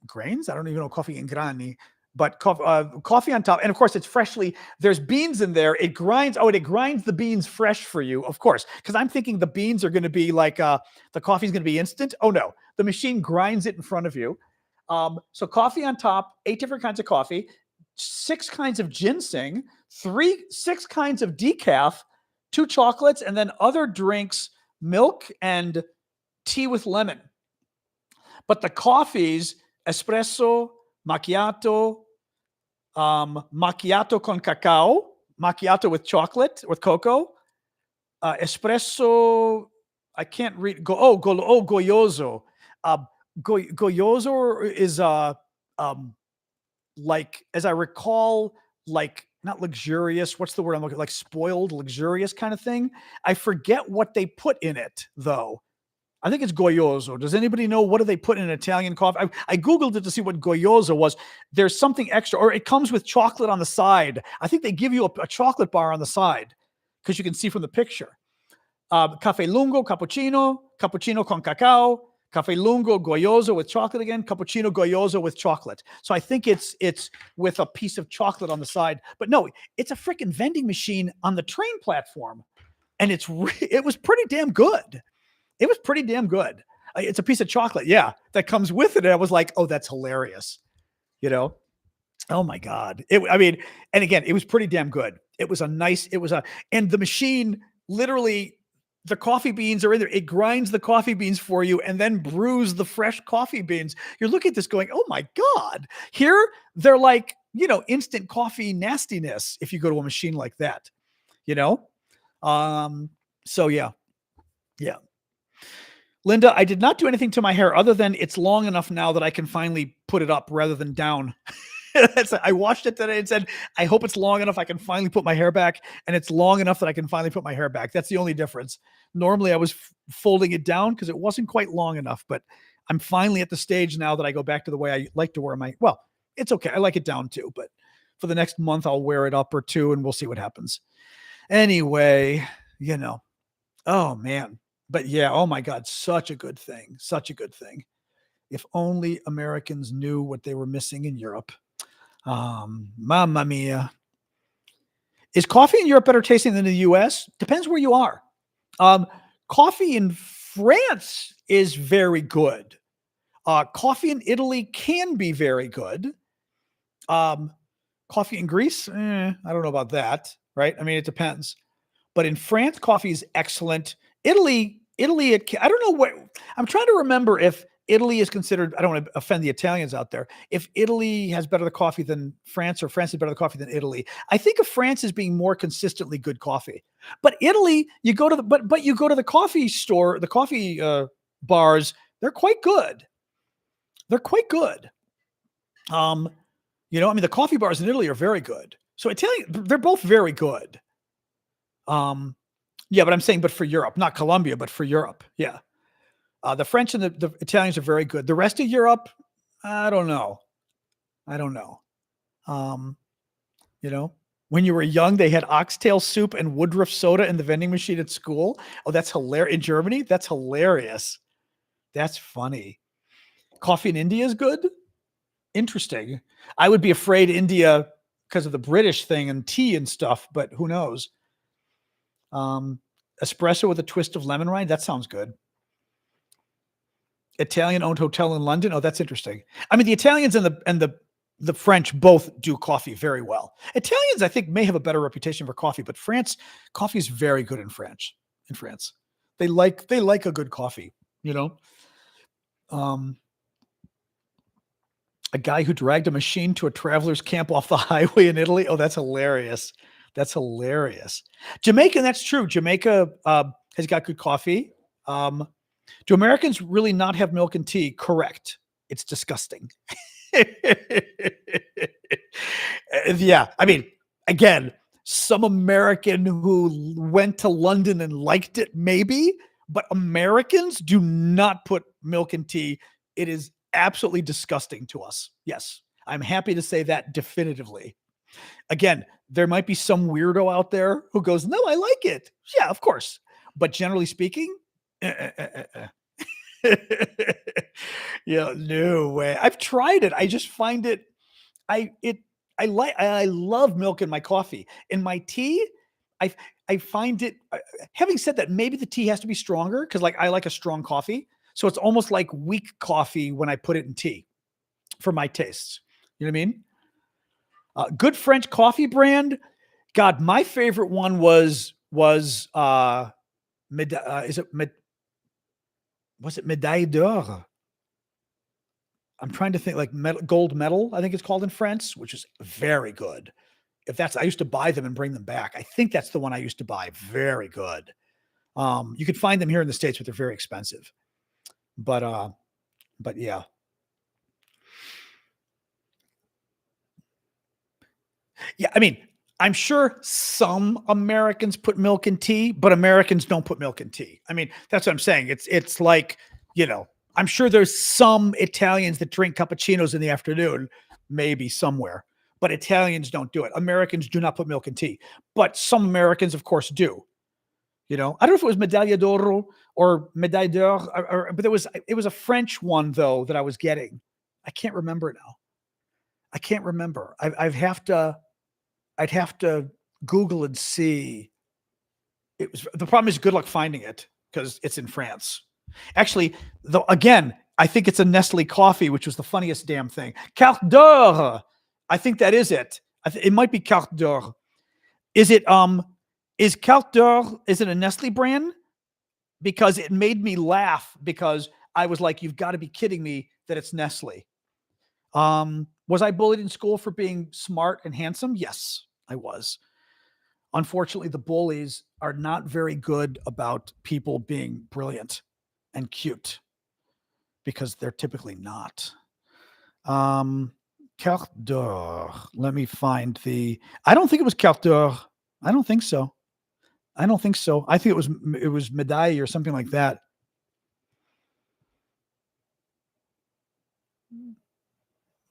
Grains? I don't even know coffee in grani. But coffee on top. And of course, it's freshly. There's beans in there. It grinds. Oh, it grinds the beans fresh for you, of course. Because I'm thinking the beans are going to be like, the coffee's going to be instant. Oh, no. The machine grinds it in front of you. So coffee on top, 8 different kinds of coffee. 6 kinds of ginseng, 6 kinds of decaf, 2 chocolates, and then other drinks, milk and tea with lemon. But the coffees, espresso, macchiato, macchiato con cacao, macchiato with chocolate, with cocoa, espresso, I can't read, goyoso. Goyoso is like, as I recall, like not luxurious. What's the word I'm looking like? Spoiled, luxurious kind of thing. I forget what they put in it though. I think it's goyoso. Does anybody know what do they put in an Italian coffee? I Googled it to see what goyoso was. There's something extra, or it comes with chocolate on the side. I think they give you a chocolate bar on the side because you can see from the picture. Caffè lungo, cappuccino, cappuccino con cacao, caffè lungo, goyoso with chocolate again, cappuccino goyoso with chocolate. So I think it's with a piece of chocolate on the side. But no, it's a freaking vending machine on the train platform. And it was pretty damn good. It was pretty damn good. It's a piece of chocolate, yeah, that comes with it. And I was like, oh, that's hilarious. You know? Oh my God. And again, it was pretty damn good. And the machine literally, the coffee beans are in there. It grinds the coffee beans for you and then brews the fresh coffee beans. You're looking at this going, oh my God. Here, they're like, instant coffee nastiness if you go to a machine like that, So yeah. Linda, I did not do anything to my hair other than it's long enough now that I can finally put it up rather than down. I watched it today and said, I hope it's long enough I can finally put my hair back, and it's long enough that I can finally put my hair back. That's the only difference. Normally I was folding it down because it wasn't quite long enough, but I'm finally at the stage now that I go back to the way I like to wear it's okay. I like it down too, but for the next month I'll wear it up or 2 and we'll see what happens. Anyway, oh man. But yeah, oh my God, such a good thing. Such a good thing. If only Americans knew what they were missing in Europe. Mamma mia. Is coffee in Europe better tasting than in the US? Depends where you are. Coffee in France is very good. Coffee in Italy can be very good. Coffee in Greece, I don't know about that, right? I mean, it depends. But in France, coffee is excellent. Italy, I don't know what, I'm trying to remember if Italy is considered, I don't want to offend the Italians out there, if Italy has better coffee than France or France has better coffee than Italy. I think of France as being more consistently good coffee. But Italy, you go to the coffee store, the coffee bars, they're quite good. They're quite good. The coffee bars in Italy are very good. So they're both very good. Yeah, but I'm saying, but for Europe, not Colombia, but for Europe. Yeah. The French and the Italians are very good. The rest of Europe, I don't know. When you were young, they had oxtail soup and Woodruff soda in the vending machine at school. Oh, that's hilarious. In Germany, that's hilarious. That's funny. Coffee in India is good. Interesting. I would be afraid India because of the British thing and tea and stuff, but who knows? Espresso with a twist of lemon rind. That sounds good. Italian-owned hotel in London. Oh, that's interesting. I mean, the Italians and the French both do coffee very well. Italians, I think, may have a better reputation for coffee, but coffee is very good in France. In France, they like a good coffee. You know, a guy who dragged a machine to a traveler's camp off the highway in Italy. Oh, that's hilarious. That's hilarious. Jamaica, that's true. Jamaica has got good coffee. Do Americans really not have milk and tea? Correct. It's disgusting. Yeah. I mean, again, some American who went to London and liked it, maybe, but Americans do not put milk and tea. It is absolutely disgusting to us. Yes. I'm happy to say that definitively. Again, there might be some weirdo out there who goes, no, I like it. Yeah, of course. But generally speaking, yeah, no way. I've tried it. I just find it. I love milk in my coffee. In my tea, I find it. Having said that, maybe the tea has to be stronger because, like, I like a strong coffee. So it's almost like weak coffee when I put it in tea for my tastes. You know what I mean? Good French coffee brand. God, my favorite one was is it was it Médaille d'Or? I'm trying to think, like gold medal, I think it's called in France, which is very good. I used to buy them and bring them back. I think that's the one I used to buy. Very good. You could find them here in the States, but they're very expensive. But yeah. Yeah, I mean, I'm sure some Americans put milk in tea, but Americans don't put milk in tea. I mean, that's what I'm saying. It's like, I'm sure there's some Italians that drink cappuccinos in the afternoon, maybe somewhere, but Italians don't do it. Americans do not put milk in tea, but some Americans, of course, do. I don't know if it was Medaglia d'Oro or Médaille d'Or, but it was a French one though that I was getting. I can't remember now. I can't remember. I'd have to Google and see. The problem is good luck finding it because it's in France. Actually, though, again, I think it's a Nestle coffee, which was the funniest damn thing. Carte d'Or. I think that is it. It might be Carte d'Or. Is Carte d'Or, is it a Nestle brand? Because it made me laugh because I was like, you've got to be kidding me that it's Nestle. Was I bullied in school for being smart and handsome? Yes, I was. Unfortunately, the bullies are not very good about people being brilliant and cute because they're typically not. Carte d'Or. Let me find I don't think it was Carte d'Or. I don't think so. I think it was Médaille or something like that.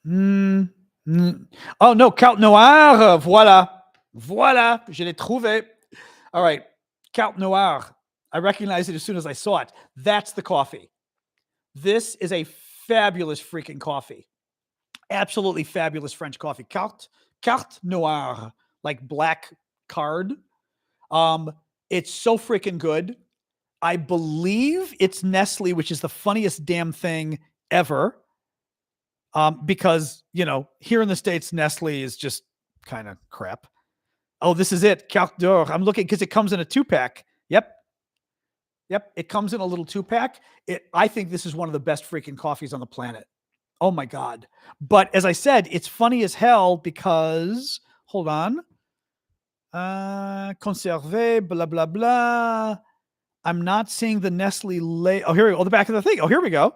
Oh no, Carte Noire. Voilà, je l'ai trouvé. All right, Carte Noire. I recognized it as soon as I saw it. That's the coffee. This is a fabulous freaking coffee. Absolutely fabulous French coffee. Carte Noire, like black card. It's so freaking good. I believe it's Nestle, which is the funniest damn thing ever. Because, here in the States, Nestle is just kind of crap. Oh, this is it. Carte d'Or. I'm looking because it comes in a 2-pack. Yep. It comes in a little 2-pack. I think this is one of the best freaking coffees on the planet. Oh my God. But as I said, it's funny as hell because, hold on. Conservé, blah, blah, blah. I'm not seeing the Nestle Oh, here we go. Oh, the back of the thing. Oh, here we go.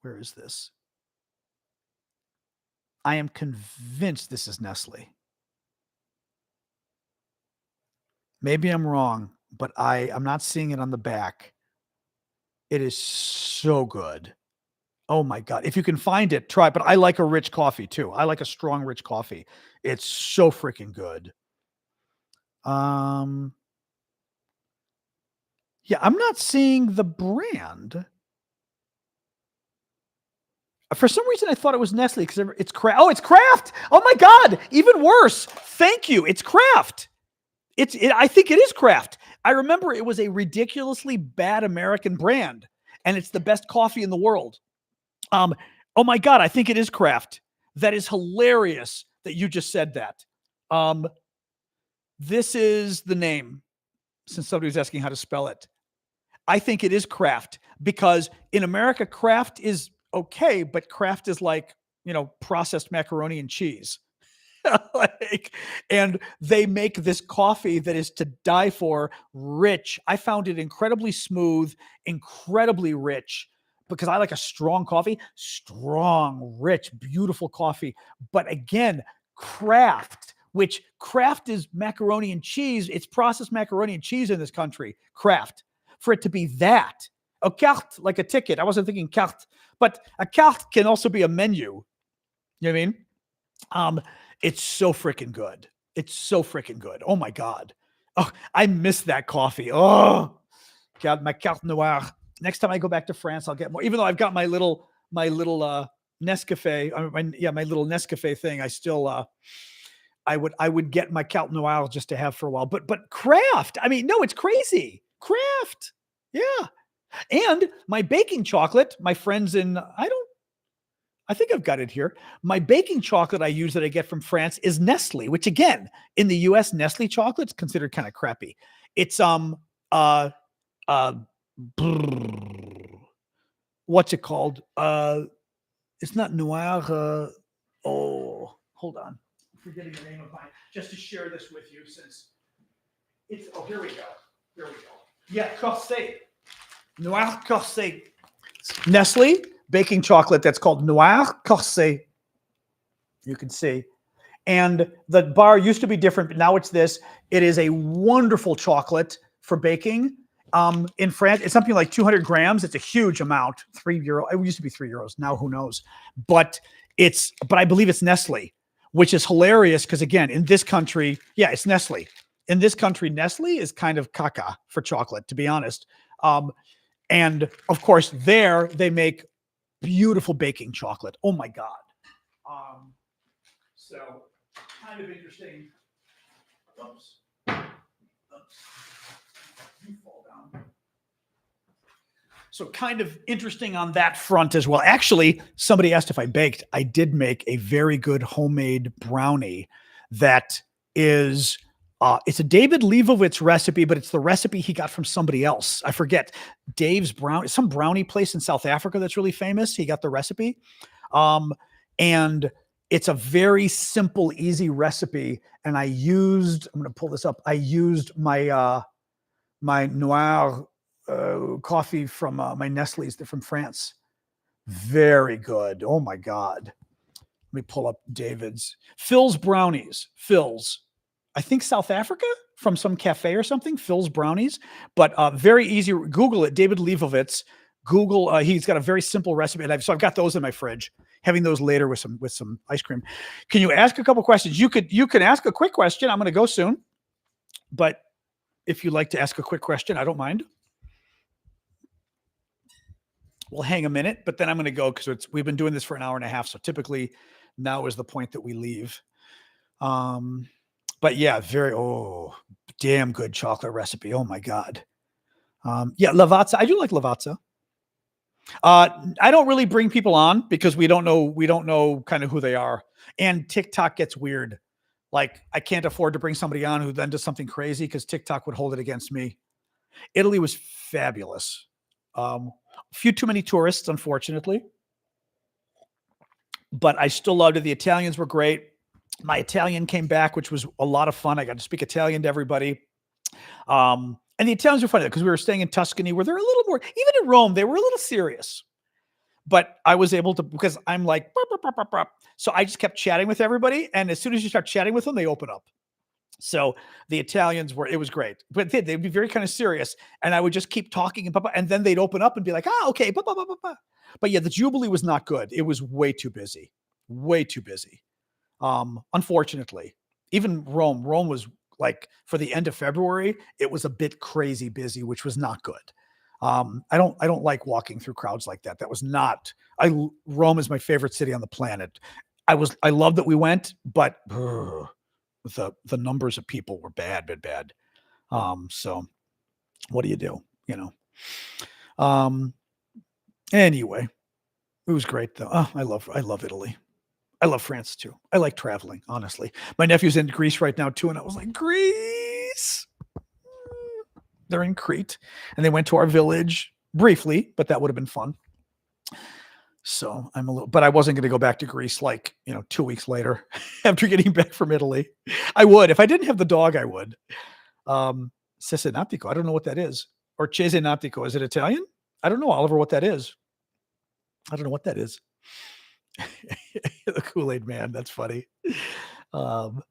Where is this? I am convinced this is Nestle. Maybe I'm wrong, but I'm not seeing it on the back. It is so good. Oh my God. If you can find it, try it. But I like a rich coffee too. I like a strong, rich coffee. It's so freaking good. Yeah, I'm not seeing the brand. For some reason, I thought it was Nestle because it's Kraft. Oh, it's Kraft. Oh my God, even worse. Thank you. It's Kraft. I think it is Kraft. I remember it was a ridiculously bad American brand, and it's the best coffee in the world. Oh my God, I think it is Kraft. That is hilarious that you just said that. This is the name, since somebody was asking how to spell it. I think it is Kraft because in America, Kraft is okay, but Kraft is like, processed macaroni and cheese. And they make this coffee that is to die for, rich. I found it incredibly smooth, incredibly rich, because I like a strong coffee, strong, rich, beautiful coffee. But again, Kraft, which Kraft is macaroni and cheese. It's processed macaroni and cheese in this country, Kraft. For it to be that, a carte, like a ticket. I wasn't thinking carte, but a carte can also be a menu. You know what I mean? It's so freaking good. It's so freaking good. Oh my God. Oh, I miss that coffee. Oh God, my carte noire. Next time I go back to France, I'll get more. Even though I've got my little Nescafe, my little Nescafe thing. I still, I would get my carte noire just to have for a while. But Kraft. I mean, no, it's crazy. Kraft. Yeah. And my baking chocolate, my friends I think I've got it here. My baking chocolate I use that I get from France is Nestle, which again, in the US, Nestle chocolate's considered kind of crappy. It's what's it called? It's not noir. Hold on. I'm forgetting the name of mine. Just to share this with you, since it's here we go. Here we go. Yeah, Corset. Noir Corset. Nestle baking chocolate that's called Noir Corset. You can see. And the bar used to be different, but now it's this. It is a wonderful chocolate for baking. In France, it's something like 200 grams. It's a huge amount, €3. It used to be €3. Now who knows? But I believe it's Nestle, which is hilarious because again, in this country, yeah, it's Nestle. In this country, Nestle is kind of caca for chocolate, to be honest. And of course, there they make beautiful baking chocolate. Oh my God. So kind of interesting. Oops. You fall down. So kind of interesting on that front as well. Actually, somebody asked if I baked. I did make a very good homemade brownie that is it's a David Leibovitz recipe, but it's the recipe he got from somebody else. I forget. Dave's some brownie place in South Africa that's really famous. He got the recipe. And it's a very simple, easy recipe. And I'm going to pull this up. I used my Noir coffee from my Nestle's. They're from France. Very good. Oh my God. Let me pull up David's. Phil's Brownies. Phil's. I think South Africa, from some cafe or something. Phil's Brownies. But very easy. Google it. David Leibovitz. Google. He's got a very simple recipe. And so I've got those in my fridge. Having those later with some ice cream. Can you ask a couple questions? You can ask a quick question. I'm going to go soon. But if you'd like to ask a quick question, I don't mind. We'll hang a minute, but then I'm going to go because we've been doing this for an hour and a half. So typically now is the point that we leave. But yeah, damn good chocolate recipe. Oh my God. Yeah, Lavazza. I do like Lavazza. I don't really bring people on because we don't know kind of who they are. And TikTok gets weird. Like I can't afford to bring somebody on who then does something crazy because TikTok would hold it against me. Italy was fabulous. A few too many tourists, unfortunately. But I still loved it. The Italians were great. My Italian came back, which was a lot of fun. I got to speak Italian to everybody. And the Italians were funny because we were staying in Tuscany where they're a little more, even in Rome, they were a little serious. But I was able to, because I'm like, burp, burp, burp, burp, burp. So I just kept chatting with everybody. And as soon as you start chatting with them, they open up. So the Italians it was great, but they'd be very kind of serious. And I would just keep talking and then they'd open up and be like, okay. But yeah, the Jubilee was not good. It was way too busy. Unfortunately, even Rome was like for the end of February, it was a bit crazy busy, which was not good. I don't like walking through crowds like that. That was not Rome is my favorite city on the planet. I love that we went, but the numbers of people were bad. So what do you do? Anyway, it was great though. Oh, I love Italy. I love France too. I like traveling, honestly. My nephew's in Greece right now too, and I was like, Greece. They're in Crete, and they went to our village briefly, but that would have been fun. So but I wasn't going to go back to Greece 2 weeks later after getting back from Italy. I would, if I didn't have the dog, I would. Cesenatico, I don't know what that is. Or Cesenatico, is it Italian? I don't know, Oliver, what that is. I don't know what that is. The Kool-Aid man, that's funny. Oh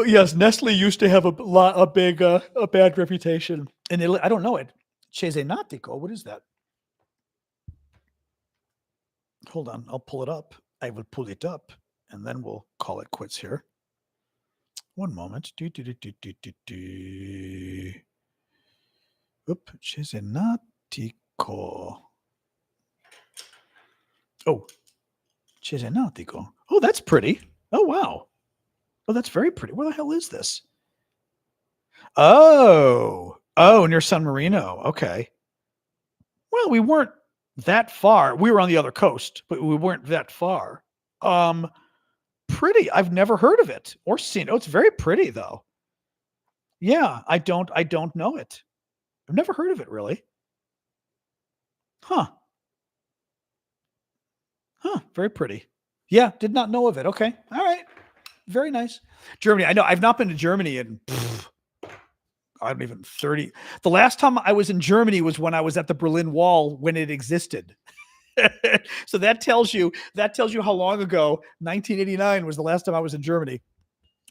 yes, Nestle used to have a bad reputation in Italy. I don't know it. Cesenatico, what is that? Hold on, I'll pull it up. I will pull it up, and then we'll call it quits here. One moment. Oop, Cesenatico. Oh, Cesenatico. Oh, that's pretty. Oh, wow. Oh, that's very pretty. Where the hell is this? Oh, near San Marino. Okay. Well, we weren't that far. We were on the other coast, but we weren't that far. Pretty. I've never heard of it or seen it. Oh, it's very pretty though. Yeah, I don't know it. I've never heard of it really. Huh. Very pretty. Yeah, did not know of it. Okay. All right. Very nice. Germany. I know I've not been to Germany in I don't even 30. The last time I was in Germany was when I was at the Berlin Wall when it existed. So that tells you how long ago 1989 was the last time I was in Germany.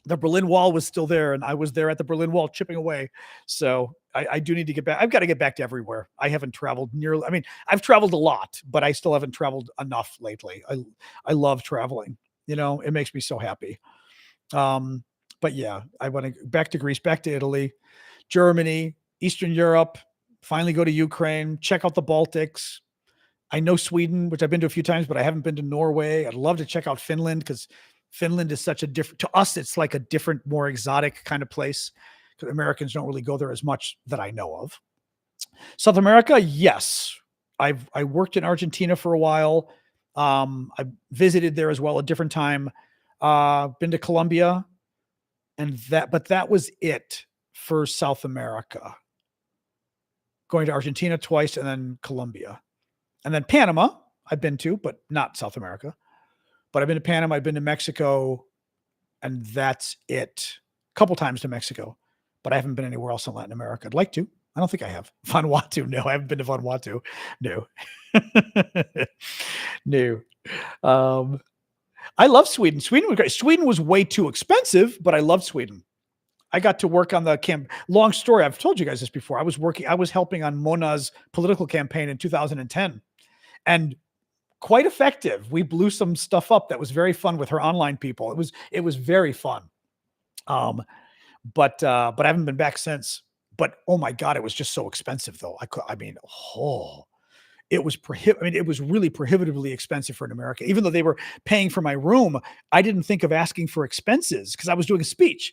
The Berlin Wall was still there, and I was there at the Berlin Wall chipping away. So I do need to get back. I've got to get back to everywhere. I haven't traveled nearly. I mean, I've traveled a lot, but I still haven't traveled enough lately. I love traveling. It makes me so happy. But yeah, I want to back to Greece, back to Italy, Germany, Eastern Europe, finally go to Ukraine, check out the Baltics. I know Sweden, which I've been to a few times, but I haven't been to Norway. I'd love to check out Finland because Finland is such a different, to us, it's like a different, more exotic kind of place. Because Americans don't really go there as much that I know of. South America, yes. I worked in Argentina for a while. I visited there as well a different time. Been to Colombia, but that was it for South America. Going to Argentina twice and then Colombia. And then Panama, I've been to, but not South America. But I've been to Panama, I've been to Mexico, and that's it. A couple times to Mexico, but I haven't been anywhere else in Latin America. I'd like to. I don't think I have. Vanuatu, no, I haven't been to Vanuatu. No. No. I love Sweden. Sweden was great. Sweden was way too expensive, but I love Sweden. I got to work on the camp. Long story. I've told you guys this before. I was helping on Mona's political campaign in 2010, and quite effective. We blew some stuff up that was very fun with her online people. It was very fun. But I haven't been back since. But oh my God, it was just so expensive though. It was really prohibitively expensive for an American. Even though they were paying for my room, I didn't think of asking for expenses because I was doing a speech.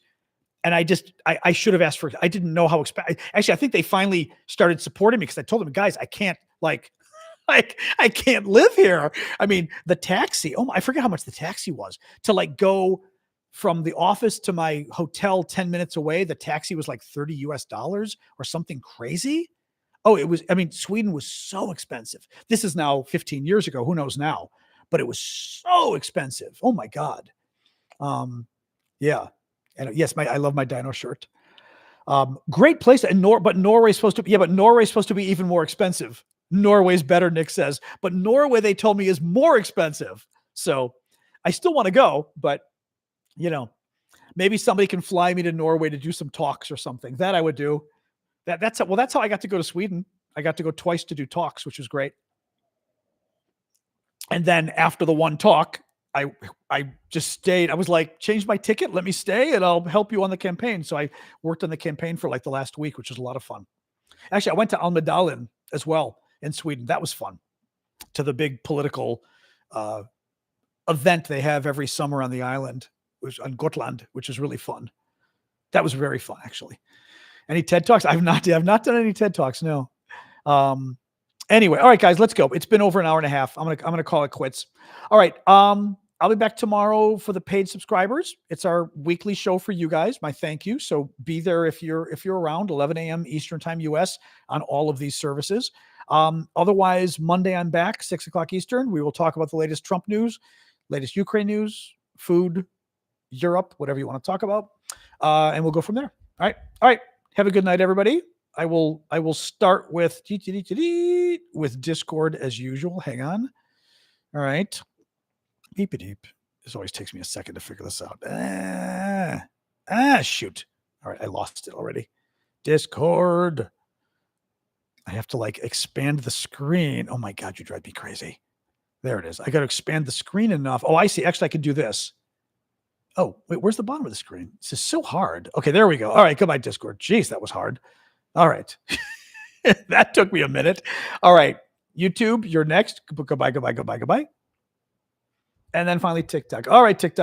And I should have asked for, I didn't know how expensive. Actually, I think they finally started supporting me because I told them, guys, I can't I can't live here. I mean, the taxi, I forget how much the taxi was to go from the office to my hotel 10 minutes away. The taxi was like $30 US or something crazy. Sweden was so expensive. This is now 15 years ago. Who knows now? But it was so expensive. Oh my God. Yeah. And yes, I love my Dino shirt. Great place. But Norway's supposed to be even more expensive. Norway's better, Nick says. But Norway, they told me, is more expensive. So I still want to go, but maybe somebody can fly me to Norway to do some talks or something. That I would do. That's how I got to go to Sweden. I got to go twice to do talks, which was great. And then after the one talk, I just stayed. I was like, change my ticket, let me stay, and I'll help you on the campaign. So I worked on the campaign for the last week, which was a lot of fun. Actually, I went to Almedalen as well in Sweden. That was fun. To the big political event they have every summer on the island, which on Gotland, which is really fun. That was very fun, actually. Any TED Talks? I've not done any TED Talks. No. Anyway, all right, guys, let's go. It's been over an hour and a half. I'm gonna call it quits. All right. I'll be back tomorrow for the paid subscribers. It's our weekly show for you guys. My thank you. So be there if you're around 11 a.m. Eastern Time US on all of these services. Otherwise, Monday I'm back 6 o'clock Eastern. We will talk about the latest Trump news, latest Ukraine news, food, Europe, whatever you want to talk about, and we'll go from there. All right. Have a good night, everybody. I will start with Discord as usual. Hang on. All right. Beep deep. This always takes me a second to figure this out. Shoot. All right, I lost it already. Discord. I have to expand the screen. Oh my God, you drive me crazy. There it is. I got to expand the screen enough. Oh, I see. Actually, I could do this. Oh, wait, where's the bottom of the screen? This is so hard. Okay, there we go. All right, goodbye, Discord. Jeez, that was hard. All right. That took me a minute. All right. YouTube, you're next. Goodbye. And then finally TikTok. All right, TikTok.